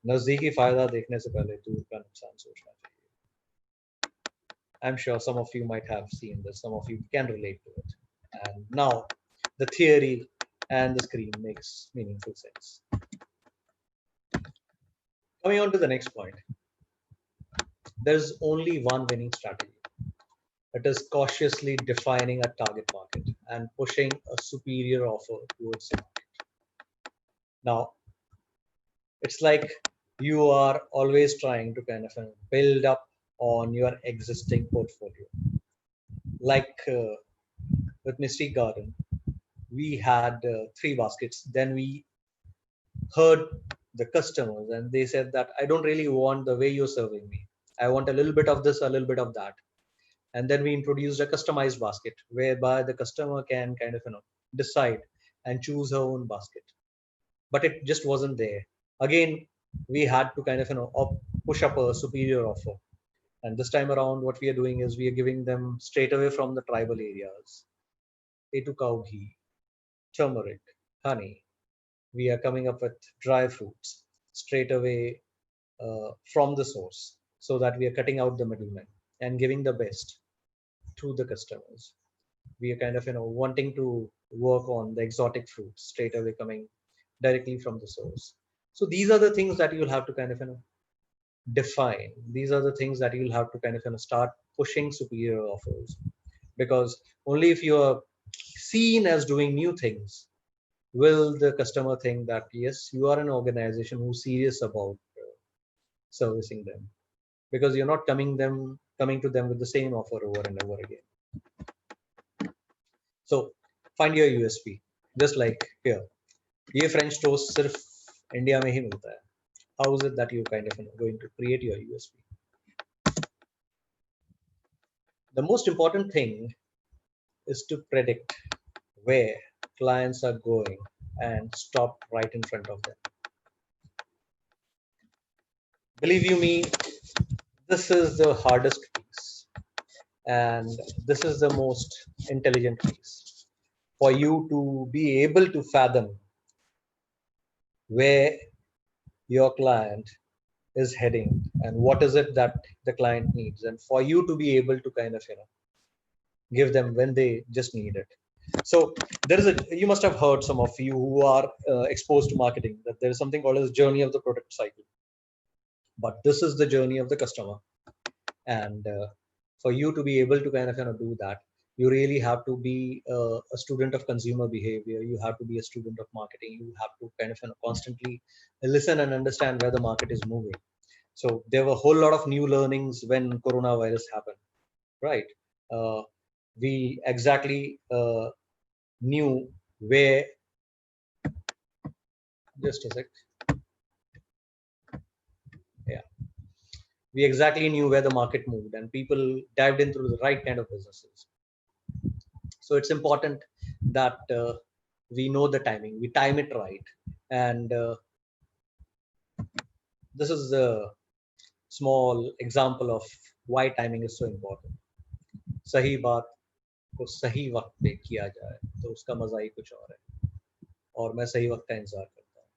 नजदीकी फायदा देखने से पहले दूर का नुकसान सोचना चाहिए. I'm sure some of you might have seen this. Some of you can relate to it. And now the theory and the screen makes meaningful sense. Coming on to the next point. There's only one winning strategy. It is cautiously defining a target market and pushing a superior offer towards the market. Now, it's like you are always trying to kind of build up on your existing portfolio. Like with Mystic Garden, we had 3 baskets. Then we heard the customers and they said that I don't really want the way you're serving me. I want a little bit of this, a little bit of that. And then we introduced a customized basket whereby the customer can kind of decide and choose her own basket. But it just wasn't there. Again, we had to kind of push up a superior offer. And this time around, what we are doing is we are giving them straight away from the tribal areas, A2 cow ghee, turmeric, honey. We are coming up with dry fruits straight away from the source, so that we are cutting out the middlemen and giving the best to the customers. We are kind of wanting to work on the exotic fruits straight away coming directly from the source. So these are the things that you'll have to kind of define. These are the things that you'll have to kind of start pushing superior offers, because only if you are seen as doing new things will the customer think that yes, you are an organization who's serious about servicing them, because you're not coming to them with the same offer over and over again. So find your USP. Just like here, ये French toast सिर्फ India में ही मिलता है. How is it that you kind of going to create your USP? The most important thing is to predict where clients are going and stop right in front of them. Believe you me, this is the hardest piece, and this is the most intelligent piece for you to be able to fathom where your client is heading and what is it that the client needs, and for you to be able to kind of give them when they just need it. So there is you must have heard, some of you who are exposed to marketing, that there is something called as journey of the product cycle, but this is the journey of the customer. And for you to be able to kind of do that, you really have to be a student of consumer behavior. You have to be a student of marketing. You have to kind of constantly listen and understand where the market is moving. So there were a whole lot of new learnings when coronavirus happened, right? We exactly knew where, just a sec. Yeah. We exactly knew where the market moved and people dived into the right kind of businesses. So it's important that we know the timing, we time it right. And this is a small example of why timing is so important. सही बात को सही वक्त पे किया जाए तो उसका मजा ही कुछ और है, और मैं सही वक्त का इंतजार करता हूँ.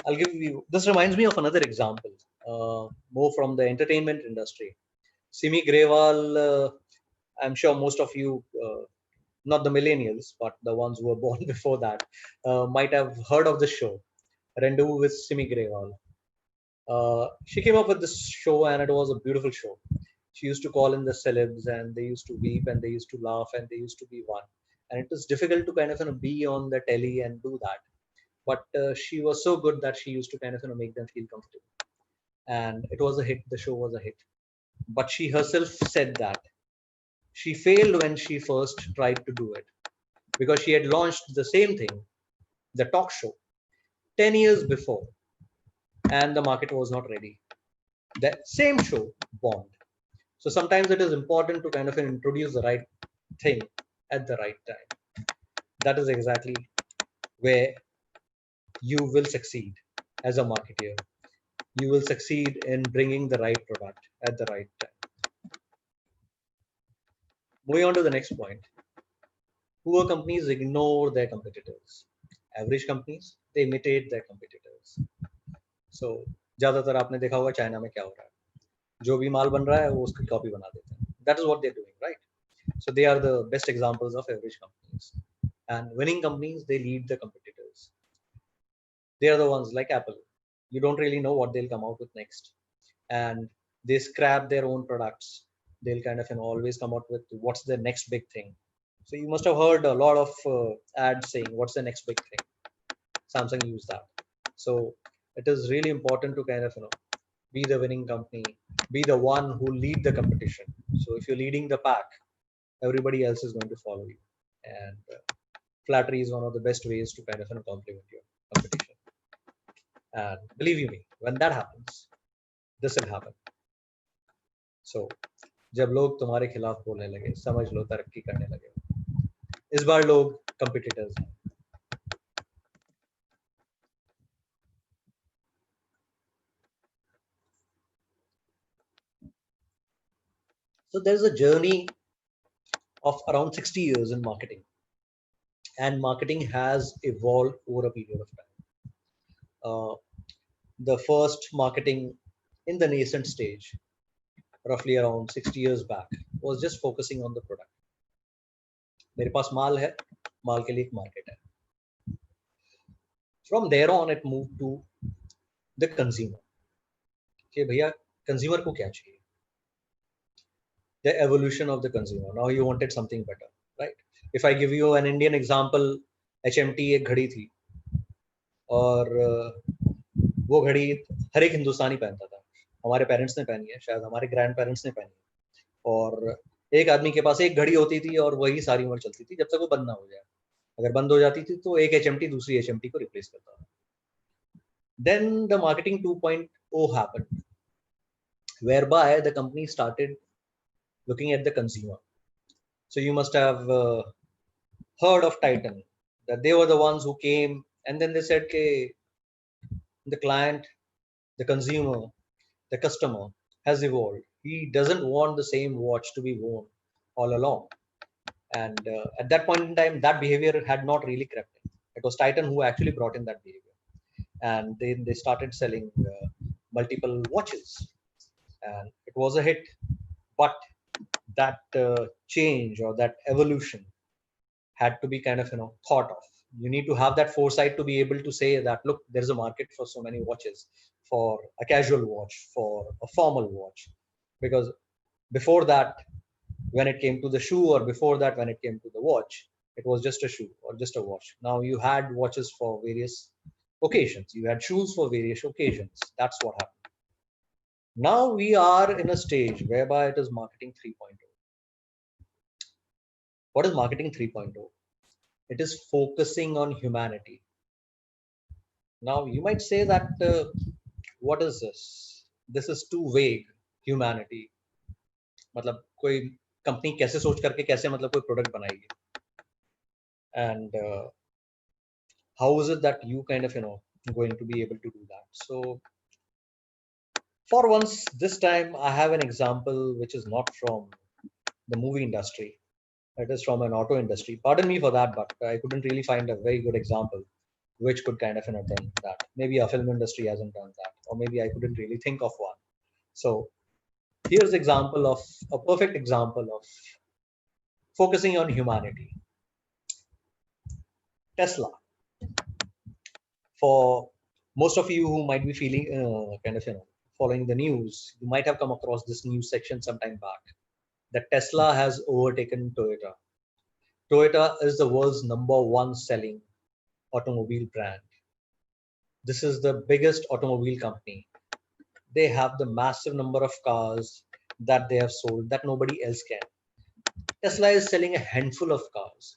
I'll give you, this reminds me of another example, more from the entertainment industry. Simi Grewal, I'm sure most of you, not the millennials, but the ones who were born before that, might have heard of the show, Rendezvous with Simi Grewal. She came up with this show and it was a beautiful show. She used to call in the celebs and they used to weep and they used to laugh and they used to be one. And it was difficult to kind of be on the telly and do that. But she was so good that she used to kind of make them feel comfortable. And it was a hit. The show was a hit. But she herself said that she failed when she first tried to do it, because she had launched the same thing, the talk show, 10 years before, and the market was not ready. That same show bombed. So sometimes it is important to kind of introduce the right thing at the right time. That is exactly where you will succeed as a marketer. You will succeed in bringing the right product at the right time. Moving on to the next point. Poor companies ignore their competitors. Average companies, they imitate their competitors. So ज्यादातर आपने देखा होगा China में क्या हो रहा है, जो भी माल बन रहा है वो उसकी कॉपी बना देते हैं. That is what they're doing, right? So they are the best examples of average companies. And winning companies, they lead the competitors. They are the ones like Apple. You don't really know what they'll come out with next, and they scrap their own products. They'll kind of always come out with what's the next big thing. So you must have heard a lot of ads saying what's the next big thing. Samsung used that. So it is really important to kind of be the winning company, be the one who lead the competition. So if you're leading the pack, everybody else is going to follow you. And flattery is one of the best ways to kind of compliment your competition. And believe you me, when that happens, this will happen. So जब लोग तुम्हारे खिलाफ बोलने लगे, समझ लो तरक्की करने लगे. इस बार लोग competitors हैं. So there's a journey of around 60 years in marketing, and marketing has evolved over a period of time. The first marketing in the nascent stage, roughly around 60 years back, was just focusing on the product. मेरे पास माल है, माल के लिए एक market है. From there on, it moved to the consumer. कि भैया consumer को क्या चाहिए? The evolution of the consumer. Now you wanted something better, right? If I give you an Indian example, HMT एक घड़ी थी, और वो घड़ी हर एक हिंदुस्तानी पहनता था. हमारे पेरेंट्स ने पहनी है, शायद हमारे ग्रैंड पेरेंट्स ने पहनी है, और एक आदमी के पास एक घड़ी होती थी और वही सारी उम्र चलती थी जब तक वो बंद ना हो जाए. अगर बंद हो जाती थी तो एक HMT दूसरी HMT को रिप्लेस करता था. Then the marketing 2.0 happened, whereby the company started looking at the consumer. So you must have heard of Titan, that they were the ones who came and then they said, okay, the client, the consumer, the customer has evolved. He doesn't want the same watch to be worn all along. And at that point in time, that behavior had not really crept in. It was Titan who actually brought in that behavior. And then they started selling multiple watches. And it was a hit. But that change or that evolution had to be kind of thought of. You need to have that foresight to be able to say that, look, there's a market for so many watches, for a casual watch, for a formal watch. Because before that, when it came to the shoe, or before that when it came to the watch, it was just a shoe or just a watch. Now you had watches for various occasions, you had shoes for various occasions. That's what happened. Now we are in a stage whereby it is marketing 3.0. What is marketing 3.0? It is focusing on humanity. Now you might say that what is this? This is too vague. Humanity. मतलब कोई company कैसे सोच करके कैसे मतलब कोई product बनाएगी? And how is it that you kind of going to be able to do that? So for once, this time I have an example which is not from the movie industry. It is from an auto industry. Pardon me for that, but I couldn't really find a very good example which could kind of done that. Maybe a film industry hasn't done that, or maybe I couldn't really think of one. So here's example of a perfect example of focusing on humanity. Tesla. For most of you who might be feeling kind of following the news, you might have come across this news section sometime back that Tesla has overtaken Toyota. Toyota is the world's #1 selling automobile brand. This is the biggest automobile company. They have the massive number of cars that they have sold that nobody else can. Tesla is selling a handful of cars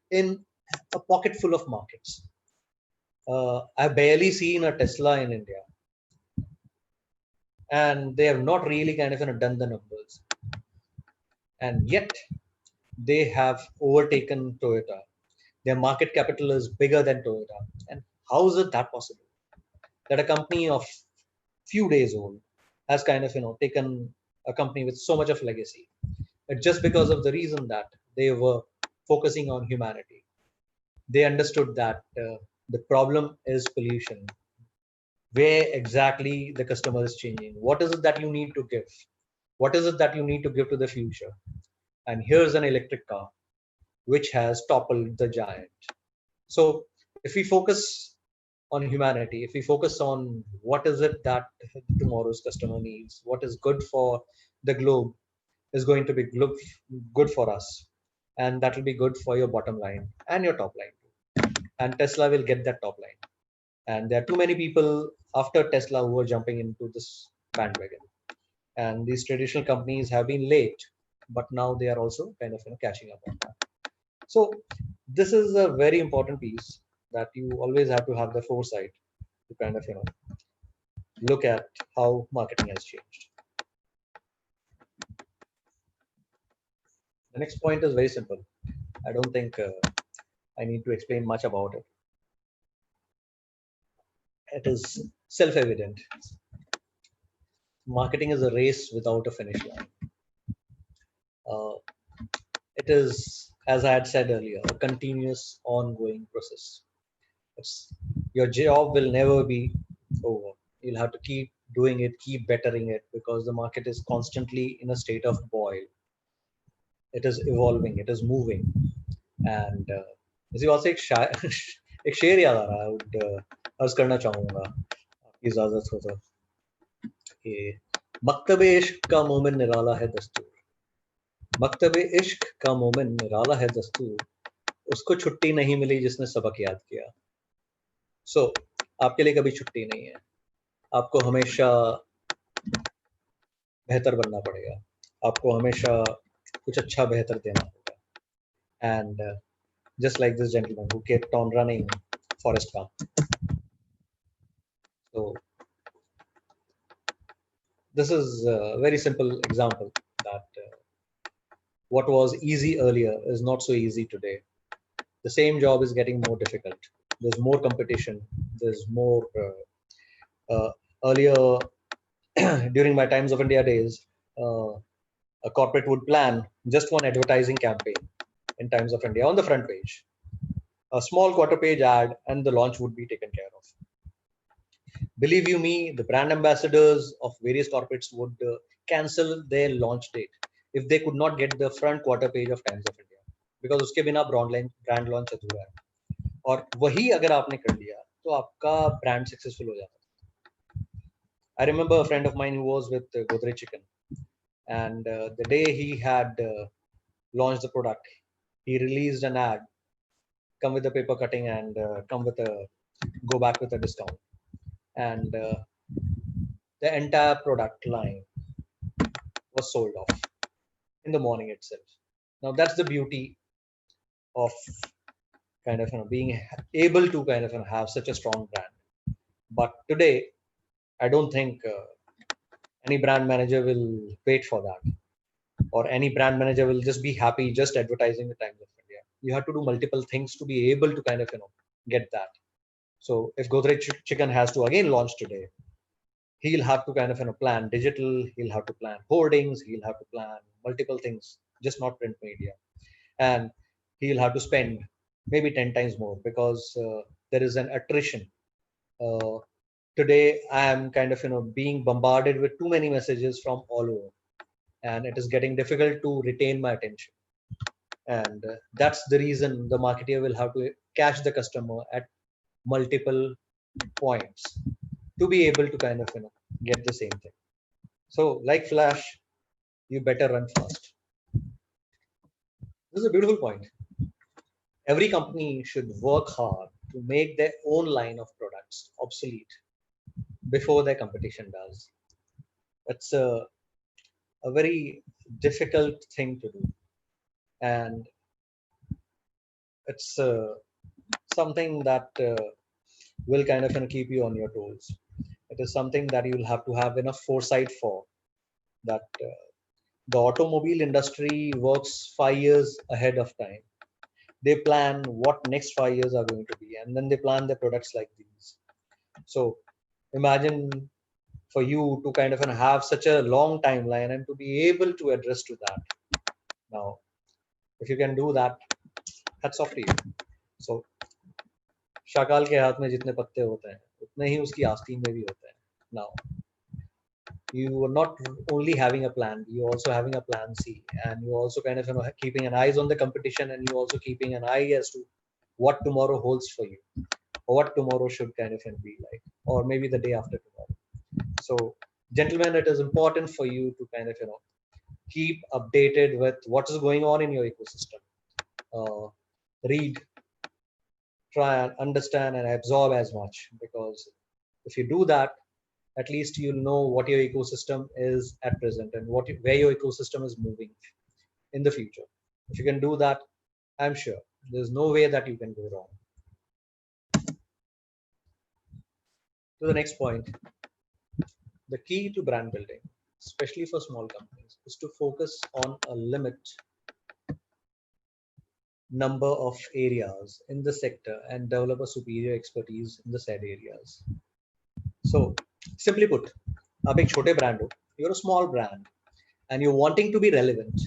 in a pocket full of markets. I've barely seen a Tesla in India, and they have not really kind of done the numbers. And yet they have overtaken Toyota. Their market capital is bigger than Toyota. And how is it that possible? That a company of few days old has kind of taken a company with so much of legacy. But just because of the reason that they were focusing on humanity. They understood that the problem is pollution. Where exactly the customer is changing? What is it that you need to give? What is it that you need to give to the future? And here's an electric car which has toppled the giant. So if we focus on humanity, if we focus on what is it that tomorrow's customer needs, what is good for the globe is going to be good for us, and that will be good for your bottom line and your top line. And Tesla will get that top line. And there are too many people after Tesla who are jumping into this bandwagon. And these traditional companies have been late, but now they are also kind of catching up on that. So this is a very important piece that you always have to have the foresight to kind of look at how marketing has changed. The next point is very simple. I don't think I need to explain much about it. It is self-evident. Marketing is a race without a finish line. It is, as I had said earlier, a continuous ongoing process. Your job will never be over. You'll have to keep doing it, keep bettering it, because the market is constantly in a state of boil. It is evolving, it is moving. And इसी बात से एक शेर याद आ रहा है, I would अर्ज करना चाहूंगा आपकी इजाजत हो तो कि मकतबे इश्क का मोमिन निराला है दस्तूर, मकतबे इश्क का मोमिन निराला है दस्तूर, उसको छुट्टी नहीं मिली जिसने सबक याद किया. सो आपके लिए कभी छुट्टी नहीं है, आपको हमेशा बेहतर बनना पड़ेगा, आपको हमेशा कुछ अच्छा बेहतर देना होगा. And just like this gentleman who kept on running Forest Gump. So this is a very simple example that what was easy earlier is not so easy today. The same job is getting more difficult. There's more competition. There's more earlier during my Times of India days, a corporate would plan just one advertising campaign in Times of India on the front page, a small quarter page ad, and the launch would be taken care of. Believe you me, the brand ambassadors of various corporates would cancel their launch date if they could not get the front quarter page of Times of India, because उसके बिना brand launch अधूरा है. और वही अगर आपने कर लिया तो आपका brand successful हो जाता है. I remember a friend of mine who was with Godrej Chicken, and the day he had launched the product, he released an ad, come with the paper cutting and go back with a discount. And the entire product line was sold off in the morning itself. Now that's the beauty of kind of being able to kind of have such a strong brand. But today, I don't think any brand manager will wait for that, or any brand manager will just be happy just advertising the Times of India. You have to do multiple things to be able to kind of get that. So if Godrej Chicken has to again launch today, he'll have to kind of plan digital, he'll have to plan hoardings, he'll have to plan multiple things, just not print media, and he'll have to spend maybe 10 times more because there is an attrition. Today I am kind of being bombarded with too many messages from all over, and it is getting difficult to retain my attention. And that's the reason the marketer will have to catch the customer at multiple points to be able to kind of get the same thing. So like Flash, you better run fast. This is a beautiful point. Every company should work hard to make their own line of products obsolete before their competition does. That's a very difficult thing to do, and it's something that will kind of keep you on your toes. It is something that you'll have to have enough foresight for. That the automobile industry works 5 years ahead of time. They plan what next 5 years are going to be, and then they plan their products like these. So imagine for you to kind of have such a long timeline and to be able to address to that. Now, if you can do that, hats off to you. So Shakaal के हाथ में जितने पत्ते होते हैं उतने ही उसकी आस्तीन में भी होते हैं. Now, you are not only having a plan, you're also having a plan C, and you're also kind of keeping an eyes on the competition, and you're also keeping an eye as to what tomorrow holds for you, or what tomorrow should kind of be like, or maybe the day after tomorrow. So gentlemen, it is important for you to kind of keep updated with what is going on in your ecosystem. Read, try and understand and absorb as much, because if you do that, at least you'll know what your ecosystem is at present and where your ecosystem is moving in the future. If you can do that, I'm sure there's no way that you can go wrong. To the next point, the key to brand building, especially for small companies, is to focus on a limit number of areas in the sector and develop a superior expertise in the said areas. So simply put, आप एक छोटे brand हो, you're a small brand and you're wanting to be relevant.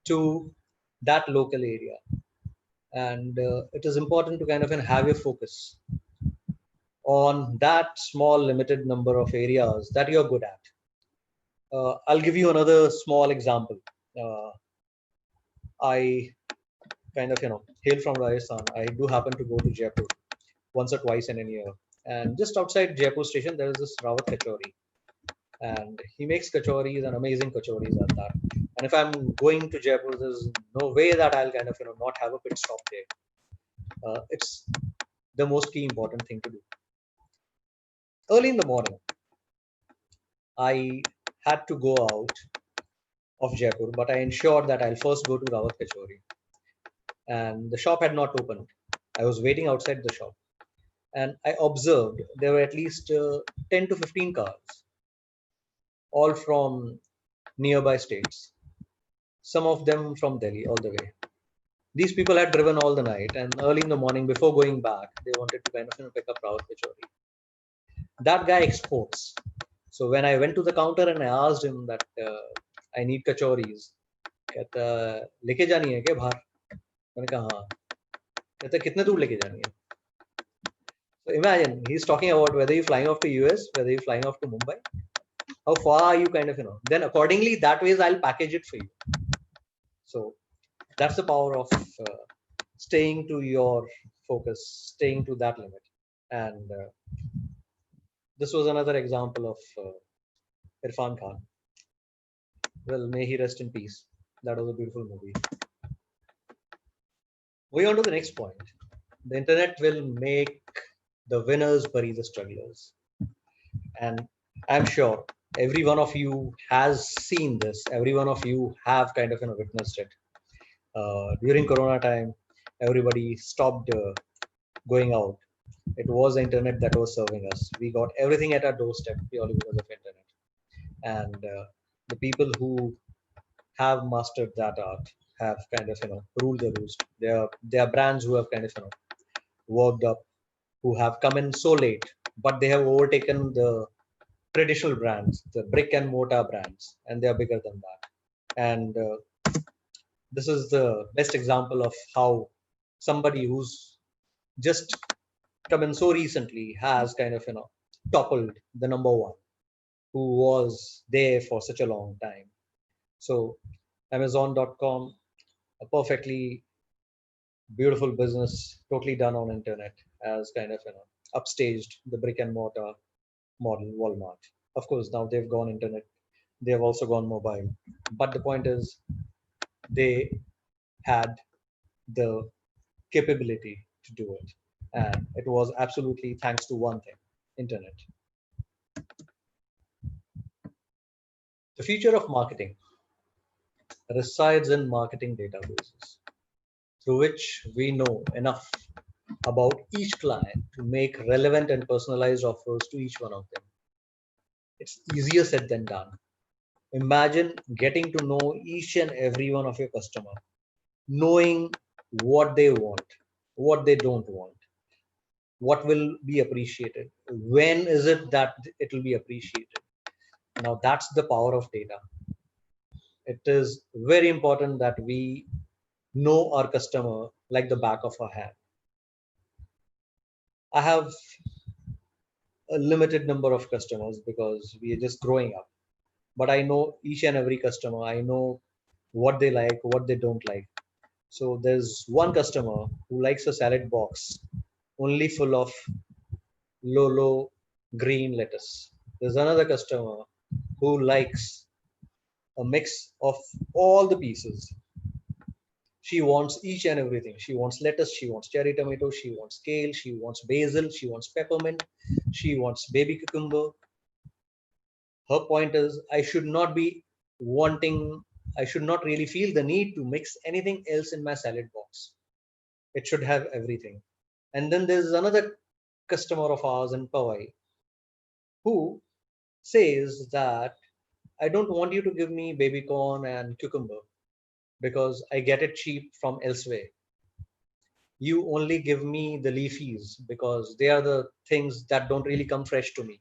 to that local area. And it is important to kind of have your focus on that small limited number of areas that you're good at. I'll give you another small example. I kind of hail from Rajasthan. I do happen to go to Jaipur once or twice in a year, and just outside Jaipur station there is this Rawat Kachori, and he makes kachoris and amazing kachoris at that. And if I'm going to Jaipur, there's no way that I'll kind of not have a pit stop there. It's the most key important thing to do. Early in the morning, I had to go out of Jaipur, but I ensured that I'll first go to Rawat Kachori. And the shop had not opened. I was waiting outside the shop, and I observed there were at least 10 to 15 cars, all from nearby states, some of them from Delhi all the way. These people had driven all the night, and early in the morning, before going back, they wanted to kind of pick up Rawat Kachori. That guy exports. So when I went to the counter and I asked him that I need kachoris, कहता लेके जानी है क्या बाहर? मैंने कहा हाँ. कहता कितने दूर लेके जानी है? So imagine he's talking about whether you're flying off to US, whether you're flying off to Mumbai. How far are you kind of Then accordingly that ways I'll package it for you. So that's the power of staying to your focus, staying to that limit. And this was another example of Irfan Khan. Well, may he rest in peace. That was a beautiful movie. Going on to the next point. The internet will make the winners bury the strugglers. And I'm sure every one of you has seen this. Every one of you have kind of witnessed it. During Corona time, everybody stopped going out. It was the internet that was serving us. We got everything at our doorstep purely because of internet. And the people who have mastered that art have kind of ruled the roost. There are brands who have kind of worked up, who have come in so late, but they have overtaken the traditional brands, the brick and mortar brands, and they are bigger than that. And this is the best example of how somebody who's just come in so recently has kind of toppled the number one who was there for such a long time. So Amazon.com, a perfectly beautiful business, totally done on internet, has kind of upstaged the brick and mortar model Walmart. Of course, now they've gone internet, they have also gone mobile. But the point is, they had the capability to do it, and it was absolutely thanks to one thing: internet. The future of marketing resides in marketing databases, through which we know enough about each client to make relevant and personalized offers to each one of them. It's easier said than done. Imagine getting to know each and every one of your customer, knowing what they want, what they don't want, what will be appreciated, when is it that it will be appreciated. Now that's the power of data. It is very important that we know our customer like the back of our hand. I have a limited number of customers because we are just growing up, but I know each and every customer. I know what they like, what they don't like. So there's one customer who likes a salad box only full of low green lettuce. There's another customer who likes a mix of all the pieces. She wants each and everything. She wants lettuce, she wants cherry tomato, she wants kale, she wants basil, she wants peppermint, she wants baby cucumber. Her point is, I should not really feel the need to mix anything else in my salad box. It should have everything. And then there's another customer of ours in Powai who says that I don't want you to give me baby corn and cucumber because I get it cheap from elsewhere. You only give me the leafies because they are the things that don't really come fresh to me.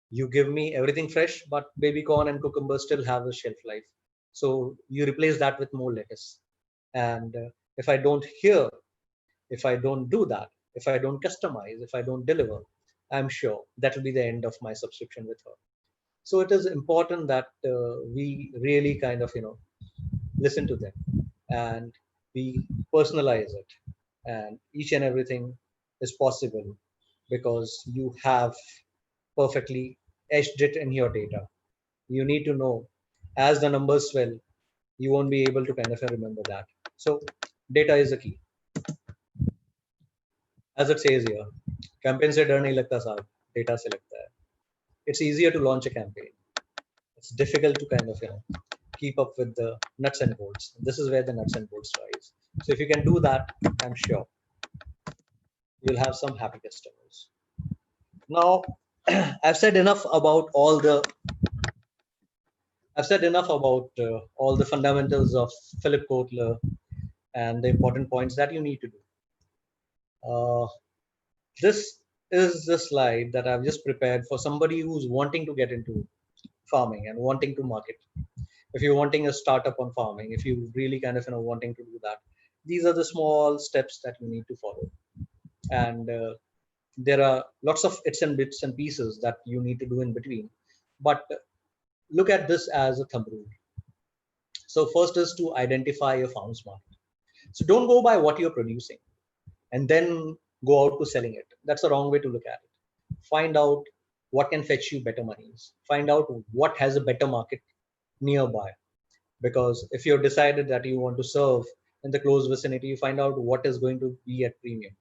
You give me everything fresh, but baby corn and cucumber still have a shelf life. So you replace that with more lettuce. And if I don't hear, if I don't do that, if I don't customize, if I don't deliver, I'm sure that will be the end of my subscription with her. So it is important that we really kind of, listen to them and we personalize it. And each and everything is possible because you have perfectly etched it in your data. You need to know as the numbers swell, you won't be able to kind of remember that. So data is the key. As it says here, campaign से डर नहीं लगता साहब, data से लगता है. It's easier to launch a campaign. It's difficult to kind of keep up with the nuts and bolts. This is where the nuts and bolts rise. So if you can do that, I'm sure you'll have some happy customers. Now, I've said enough about all the fundamentals of Philip Kotler and the important points that you need to do. This is the slide that I've just prepared for somebody who's wanting to get into farming and wanting to market. If you're wanting a startup on farming, if you really kind of wanting to do that, these are the small steps that you need to follow. And there are lots of bits and pieces that you need to do in between. But look at this as a thumb rule. So first is to identify your farm's market. So don't go by what you're producing and then go out to selling it. That's the wrong way to look at it. Find out what can fetch you better monies. Find out what has a better market nearby. Because if you've decided that you want to serve in the close vicinity, you find out what is going to be at premium,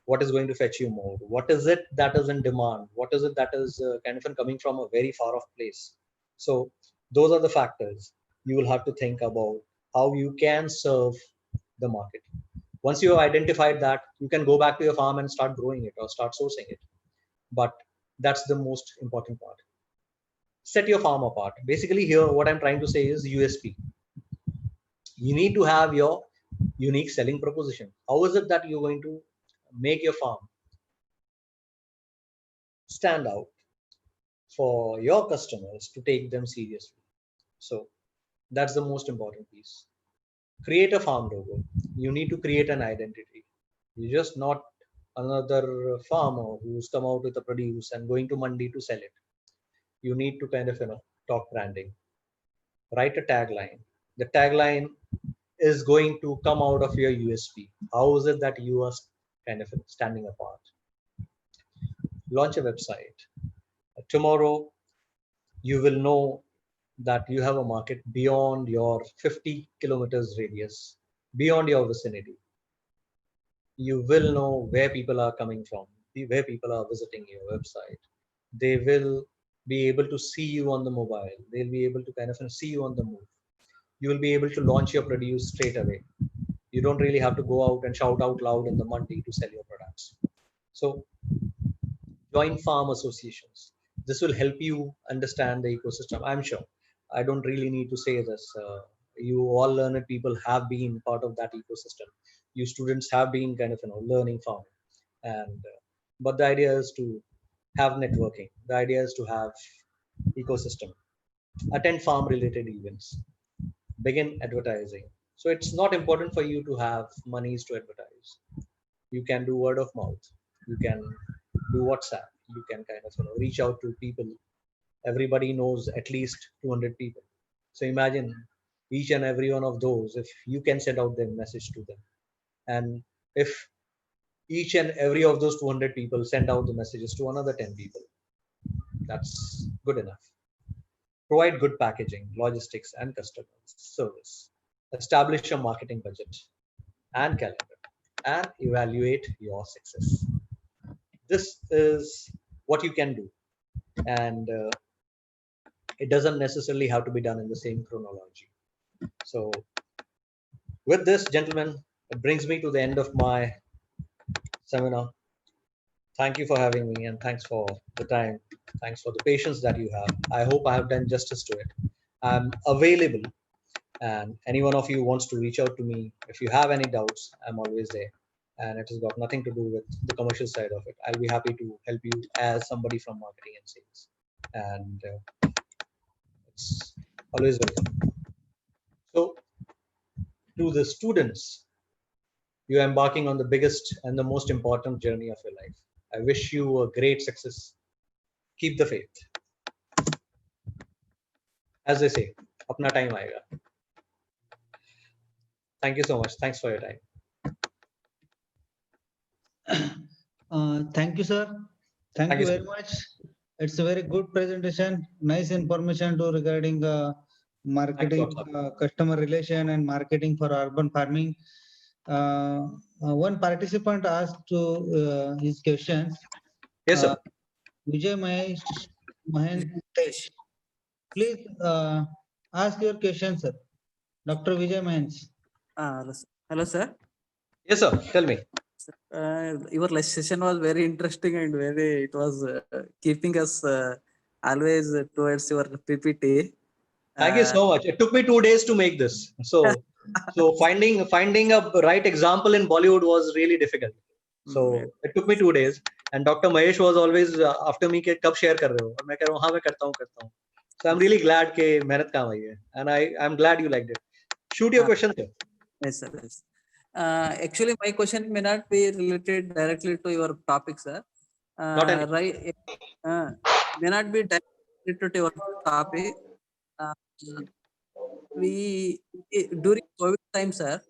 what is going to fetch you more, what is it that is in demand, what is it that is kind of coming from a very far off place. So those are the factors you will have to think about how you can serve the market. Once you have identified that, you can go back to your farm and start growing it or start sourcing it. But that's the most important part. Set your farm apart. Basically here what I'm trying to say is USP. You need to have your unique selling proposition. How is it that you're going to make your farm stand out for your customers to take them seriously? So that's the most important piece. Create a farm logo. You need to create an identity. You're just not another farmer who's come out with a produce and going to mandi to sell it. You need to kind of talk branding. Write a tagline. The tagline is going to come out of your USP. How is it that you are kind of standing apart? Launch a website. Tomorrow, you will know that you have a market beyond your 50 kilometers radius, beyond your vicinity. You will know where people are coming from, where people are visiting your website. They will be able to see you on the mobile. They'll be able to kind of see you on the move. You will be able to launch your produce straight away. You don't really have to go out and shout out loud in the mandi to sell your products. So join farm associations. This will help you understand the ecosystem. I'm sure. I don't really need to say this. You all learned people have been part of that ecosystem. You students have been kind of learning farming, and but the idea is to have networking. The idea is to have ecosystem. Attend farm related events. Begin advertising. So it's not important for you to have monies to advertise. You can do word of mouth. You can do WhatsApp. You can kind of reach out to people. Everybody knows at least 200 people. So imagine each and every one of those, if you can send out their message to them, and if each and every of those 200 people send out the messages to another 10 people, that's good enough. Provide good packaging, logistics, and customer service. Establish a marketing budget and calendar, and evaluate your success. This is what you can do, and it doesn't necessarily have to be done in the same chronology. So with this, gentlemen, it brings me to the end of my seminar. Thank you for having me, and thanks for the time. Thanks for the patience that you have. I hope I have done justice to it. I'm available, and any one of you wants to reach out to me. If you have any doubts, I'm always there. And it has got nothing to do with the commercial side of it. I'll be happy to help you as somebody from marketing and sales. And it's always welcome. So, to the students, you are embarking on the biggest and the most important journey of your life. I wish you a great success. Keep the faith. As they say, apna time aayega. Thank you so much. Thanks for your time. Thank you, sir. Thank Thank you you, very sir. much. It's a very good presentation. Nice information to regarding marketing, Thanks a lot, sir. customer relation, and marketing for urban farming. One participant asked to his questions. Yes, sir. Vijay Mahentesh, please ask your question, sir. Dr. Vijay Mahensh. Hello, sir. Yes, sir. Tell me. Your last session was very interesting and it was keeping us always towards your PPT. Thank you so much. It took me 2 days to make this. So finding a right example in Bollywood was really difficult. So it took me 2 days. And Dr. Mahesh was always after me कि कब share कर रहे हो? और मैं कह रहा हूँ हाँ मैं करता हूँ. So I'm really glad कि मेहनत काम आई है. And I'm glad you liked it. Shoot your question, sir. Yes, sir. Yes. Actually, my question may not be related directly to your topic, sir. Not any. Right? May not be directly to your topic. We during COVID time, sir.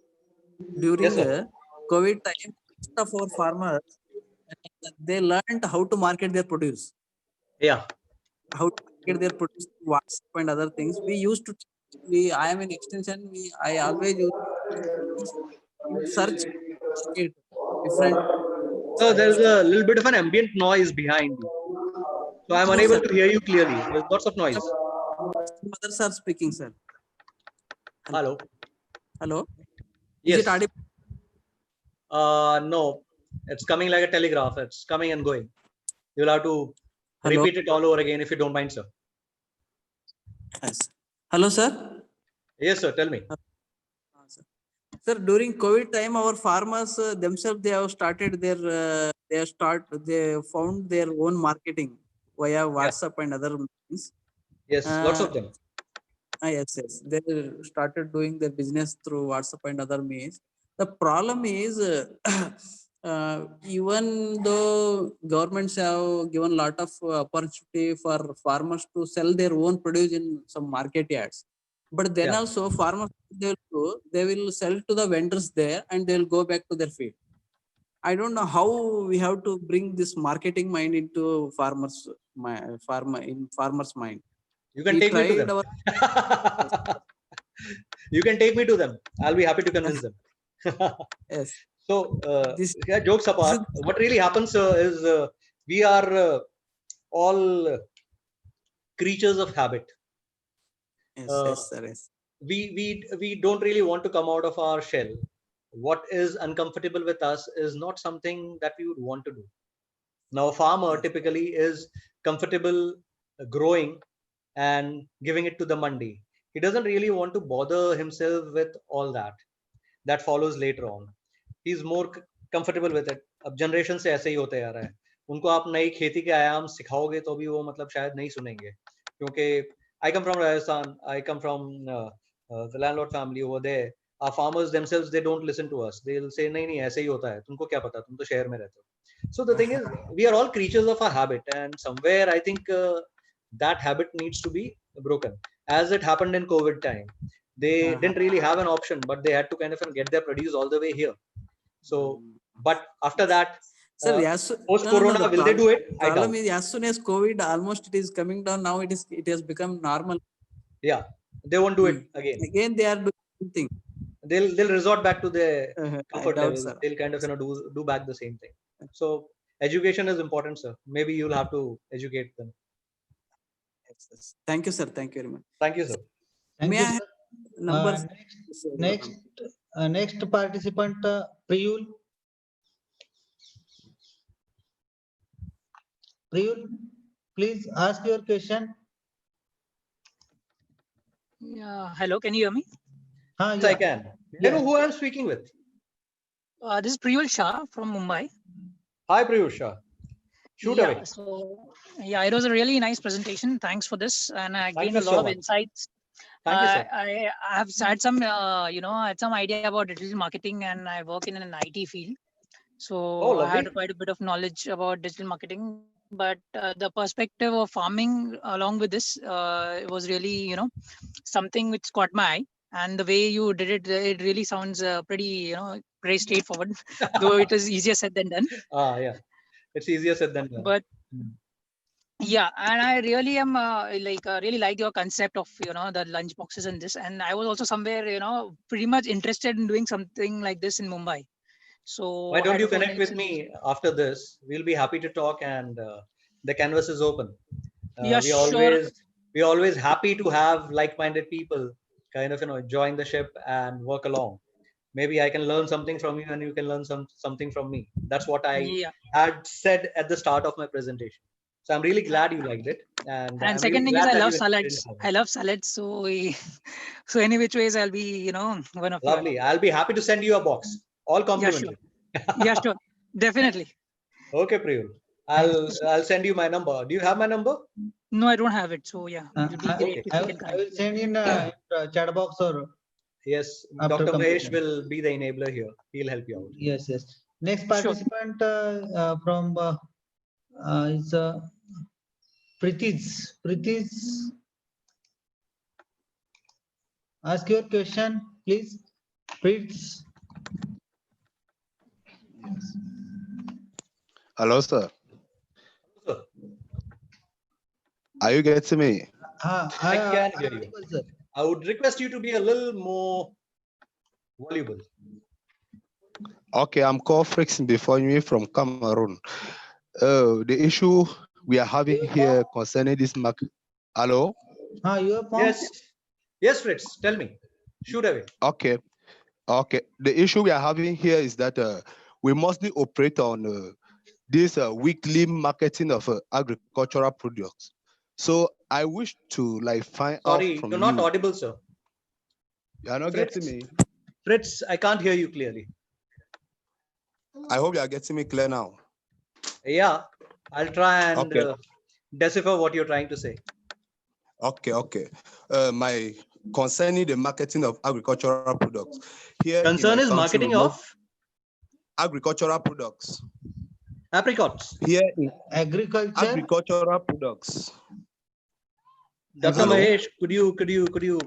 During Yes, sir. COVID time, most of our farmers they learned how to market their produce. Yeah. How to market their produce through WhatsApp and other things. We used to. I am in extension. I always use search market different. So there's a little bit of an ambient noise behind you. So I'm No, unable sir. to hear you clearly. There's lots of noise. Some others are speaking, sir. Hello. Hello. Yes. Is it audible? No. It's coming like a telegraph. It's coming and going. You'll have to Hello. repeat it all over again if you don't mind, sir. Yes. Hello, sir. Yes, sir. Tell me. Sir, during COVID time, our farmers themselves they have started their they found their own marketing via WhatsApp and other means. Yes, lots of them. Yes. They started doing their business through WhatsApp and other means. The problem is, even though governments have given a lot of opportunity for farmers to sell their own produce in some market yards, but then also farmers they will sell to the vendors there and they will go back to their field. I don't know how we have to bring this marketing mind into farmers' mind. You can We take me to tried them. our You can take me to them. I'll be happy to convince them. yes. So, This jokes apart, what really happens is we are all creatures of habit. yes, sir. Yes. We don't really want to come out of our shell. What is uncomfortable with us is not something that we would want to do. Now, a farmer typically is comfortable growing and giving it to the mandi. He doesn't really want to bother himself with all that. That follows later on. He's more comfortable with it. अब generation से ऐसे ही होते आ रहा है. उनको आप नई खेती के आयाम सिखाओगे तो भी वो मतलब शायद नहीं सुनेंगे, क्योंकि I come from Rajasthan. I come from the landlord family over there. Our farmers themselves, they don't listen to us. They'll say नहीं नहीं ऐसे ही होता है, तुमको क्या पता, तुम तो शहर में रहते हो. So the thing is, we are all creatures of our habit, and somewhere I think that habit needs to be broken. As it happened in COVID time, they didn't really have an option, but they had to kind of get their produce all the way here. So, but after that, Sir, post Corona, will they do it? I doubt. Problem is, as soon as COVID almost it is coming down, now it has become normal. Yeah, they won't do it again. Again, they are doing something. They'll resort back to their comfort doubt, level. sir. They'll kind of do back the same thing. So education is important, sir. Maybe you'll have to educate them. Yes. Thank you, sir. Thank you very much. Thank you, sir. Thank May you, I sir. numbers? Next participant, Priyul. Priyul, please ask your question. Yeah, hello, can you hear me? Yes, I can. I know who I'm speaking with. This is Priyul Shah from Mumbai. Hi, Priyul Shah. Shoot away. So, yeah, it was a really nice presentation. Thanks for this. And I gained a lot of insights Thank you, sir. I have had some, had some idea about digital marketing, and I work in an IT field. So Oh, I had lovely. quite a bit of knowledge about digital marketing. But the perspective of farming along with this was really, something which caught my eye. And the way you did it, it really sounds pretty, very straightforward, though it is easier said than done. Yeah. It's easier said than done. But Hmm. yeah, and I really am really like your concept of the lunch boxes and this. And I was also somewhere pretty much interested in doing something like this in Mumbai. So Why I don't had you a few connect with connections. me after this? We'll be happy to talk, and the canvas is open. Yeah, We sure. always happy to have like-minded people kind of join the ship and work along. Maybe I can learn something from you, and you can learn something from me. That's what I Yeah. had said at the start of my presentation. So I'm really glad you liked it, and And I'm really second thing is, glad I that love you invited salads. me. I love salads. So, so any which ways, I'll be, one of your. Lovely. I'll be happy to send you a box, all Yeah, sure. complimentary. Yeah, sure. Definitely. Okay, Priyul. Thanks. I'll send you my number. Do you have my number? No, I don't have it. So yeah, it'll be great Okay. if you can I will connect. send in chat box or Yes, after Dr. Mahesh completion. will be the enabler here. He'll help you out. Yes, yes. Next Sure. participant from is Pritiz. Pritiz, ask your question, please. Pritiz. Hello, sir. So, Are you getting me? I can I'm hear you. audible, sir. I would request you to be a little more voluble. Okay, I'm called Friction before me from Cameroon. The issue we are having here concerning this market. Hello? You are from? Yes. Yes, Fritz, tell me. Shoot away. Okay. Okay. The issue we are having here is that we mostly operate on this weekly marketing of agricultural products. So I wish to find out Sorry, from you're not you. audible, sir. You are not getting Fritz, me. Fritz, I can't hear you clearly. I hope you are getting me clear now. Yeah, I'll try and Okay. decipher what you're trying to say. Okay. My concerning the marketing of agricultural products. Here Concern in my is country, marketing of agricultural products. apricots. Here in Agriculture. agricultural products. Dr. Hello? Mahesh, could you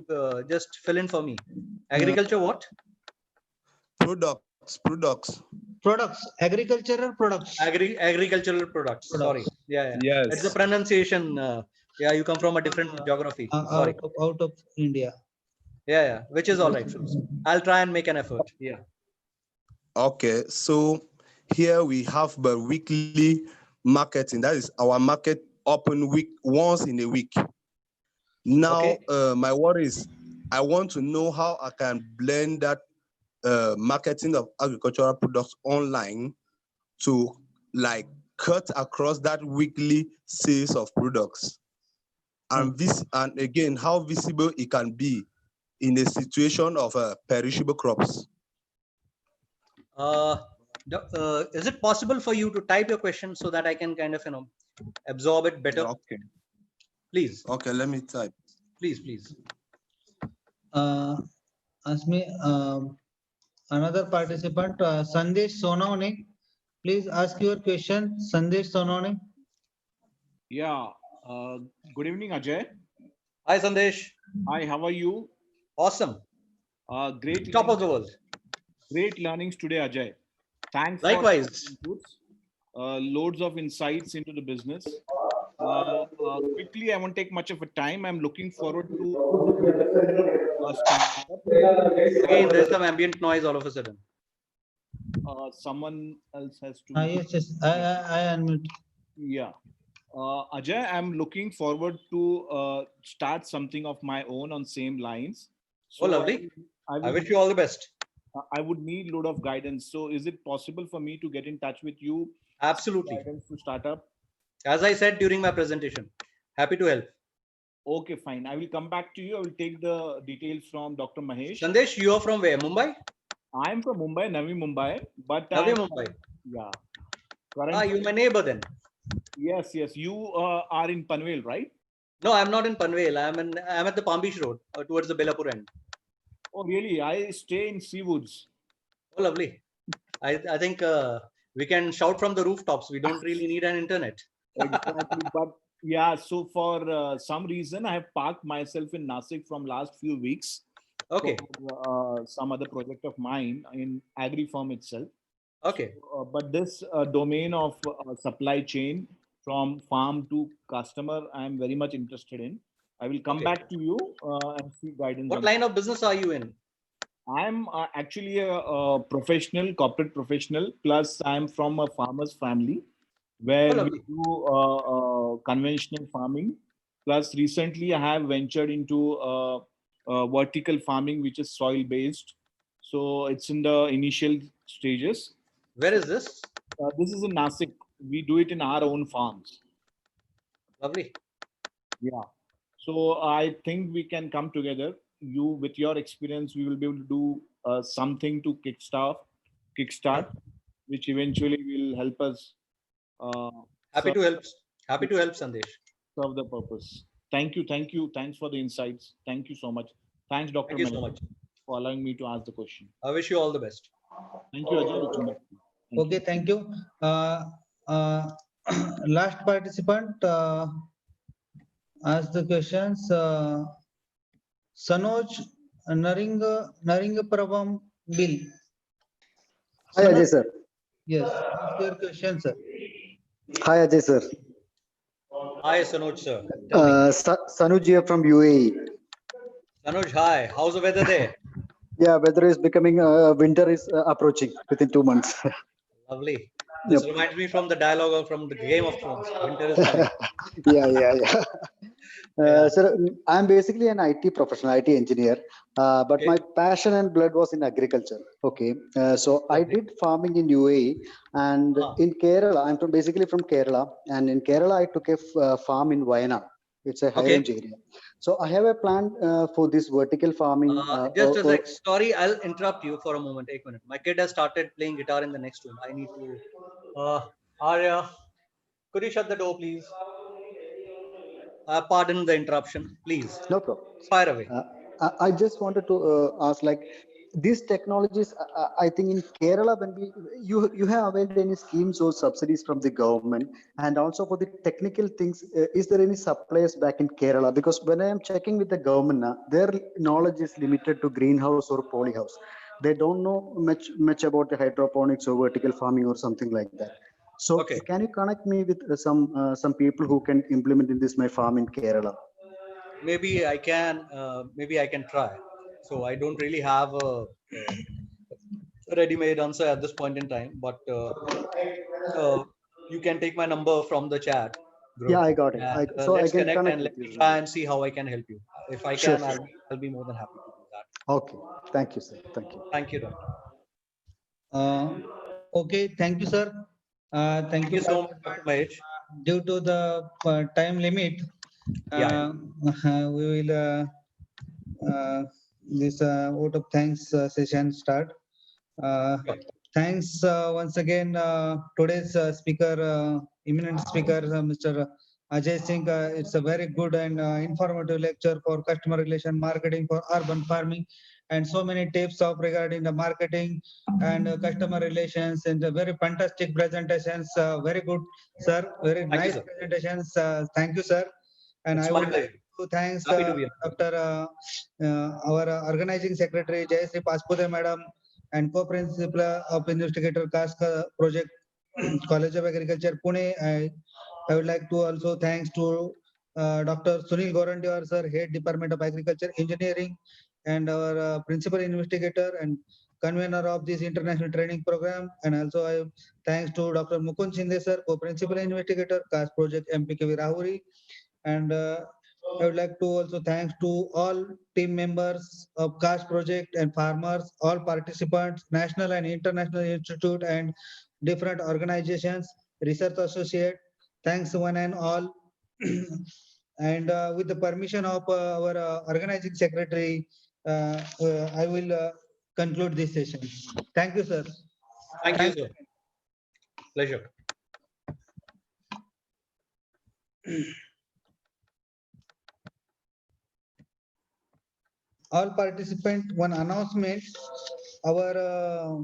just fill in for me? Agriculture what? Products. Products. Agricultural products. Agricultural products. Sorry. Yeah. It's the Yes. pronunciation. You come from a different geography. Sorry. Out of India. Yeah. Which is all right, Fritz. I'll try and make an effort. Yeah. Okay. So here we have the weekly marketing. That is our market open week once in a week. Now, Okay. my worry is I want to know how I can blend that marketing of agricultural products online to cut across that weekly sales of products. And and again, how visible it can be in a situation of perishable crops. Is it possible for you to type your question so that I can kind of absorb it better? Okay. Please. Okay, let me type. Please. Ask me another participant, Sandesh Sonawne. Please ask your question, Sandesh Sonawne. Yeah. Good evening, Ajay. Hi, Sandesh. Hi, how are you? Awesome. Great Top of the world. Great learnings today, Ajay. Thanks Likewise. for inputs. Loads of insights into the business. Quickly, I won't take much of a time. I'm looking forward to startup. Again, there's some ambient noise all of a sudden. Someone else has to. Yes. I unmute. Yeah. Ajay, I'm looking forward to start something of my own on same lines. Oh, lovely. I wish you all the best. I would need a lot of guidance. So is it possible for me to get in touch with you? Absolutely. Guidance to start up? As I said during my presentation, happy to help. Okay, fine. I will come back to you. I will take the details from Dr. Mahesh. Sandesh, you are from where? Mumbai? I am from Mumbai, Navi Mumbai. But Navi Mumbai. Yeah. You're my neighbor then. Yes. You are in Panvel, right? No, I'm not in Panvel. I'm at the Palm Beach Road towards the Belapur end. Oh, really? I stay in Seawoods. Oh, lovely. I think we can shout from the rooftops. We don't really need an internet. Exactly. But yeah, so for some reason, I have parked myself in Nasik from last few weeks Okay. for some other project of mine in agri farm itself. Okay. But this domain of supply chain from farm to customer, I am very much interested in. I will come Okay. back to you and seek guidance What on. line of business are you in? I'm actually a professional, corporate professional. Plus, I'm from a farmer's family Oh, where we lovely. do conventional farming. Plus, recently I have ventured into vertical farming, which is soil based. So it's in the initial stages. Where is this? This is in Nasik. We do it in our own farms. Lovely. Yeah. So I think we can come together. You, with your experience, we will be able to do something to kickstart, which eventually will help us uh, Happy serve, to help. Happy to help, Sandesh. serve the purpose. Thank you, thank you, thanks for the insights. Thank you so much. Thanks, Dr. Thank you so Mahesh, much. for allowing me to ask the question. I wish you all the best. Thank you, Ajay. We'll come back to you. Thank Okay, thank you. Last participant ask the questions. Sanoj Naringapravam Bill. Hi Ajay sir. Yes, ask your question, sir. Hi Ajay sir. Hi, Sanoj sir. Tell me. Sanuj here from UAE. Sanoj, hi. How's the weather there? Yeah, weather is becoming winter is approaching within 2 months. Lovely. Yep. This reminds me from the dialogue from the Game of Thrones. Winter is coming. Yeah. Yeah. Sir, I'm basically an IT professional, IT engineer, but Okay. my passion and blood was in agriculture. Okay, so I Lovely. did farming in UAE, and in Kerala, I'm basically from Kerala, and in Kerala, I took a farm in Wayanad. It's a high Okay. range area. So I have a plan for this vertical farming. Just a sec. Sorry, I'll interrupt you for a moment. Take a minute. My kid has started playing guitar in the next room. I need to. Arya, could you shut the door, please? Pardon the interruption. Please No problem. fire away. I just wanted to ask, like, these technologies. I think in Kerala, when you have availed any schemes or subsidies from the government, and also for the technical things, is there any suppliers back in Kerala? Because when I am checking with the government, their knowledge is limited to greenhouse or polyhouse. They don't know much about the hydroponics or vertical farming or something like that. So Okay. can you connect me with some people who can implement in this my farm in Kerala? Maybe I can. Maybe I can try. So I don't really have a ready-made answer at this point in time, but you can take my number from the chat Yeah, group I got it. and So I let's can connect connect and with let me you. try and see how I can help you. If I Sure, can, sure. I'll be more than happy to do that. Okay. Thank you, sir. Thank you. Thank you, doctor. Okay, thank you, sir. Thank Thank you, you so much, Dr. Mahesh. Due to the time limit, Yeah. we will this vote of thanks session start. Sure. Thanks once again. Today's speaker, eminent speaker, Mr. Ajay Singh. It's a very good and informative lecture for customer relation marketing for urban farming, and so many tips of regarding the marketing and customer relations, and very fantastic presentations. Very good, sir. Very Thank you, nice sir. presentations. Thank you, sir. And It's I my would like pleasure. to thanks Happy to be here. Dr. Our organizing secretary Jayasri Paspude madam and co-principal of investigator CASCA project College of Agriculture Pune. I would like to also thanks to Dr. Sunil Gorandiwar sir, Head Department of Agriculture Engineering, and our principal investigator and convener of this international training program. And also I thanks to Dr. Mukund Shinde sir, co-principal investigator CAS project MPKV Rahuri. And I would like to also thanks to all team members of CAST project and farmers, all participants, national and international institute and different organizations, research associate. Thanks one and all. And with the permission of our organizing secretary, I will conclude this session. Thank you, sir. Thank you, sir. Pleasure. all participant, one announcement. Our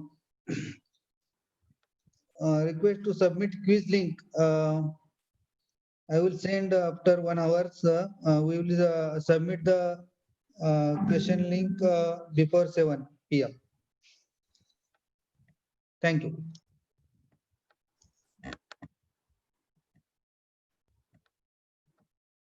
request to submit quiz link. I will send after 1 hour. We will submit the question link before 7 p.m. Thank you.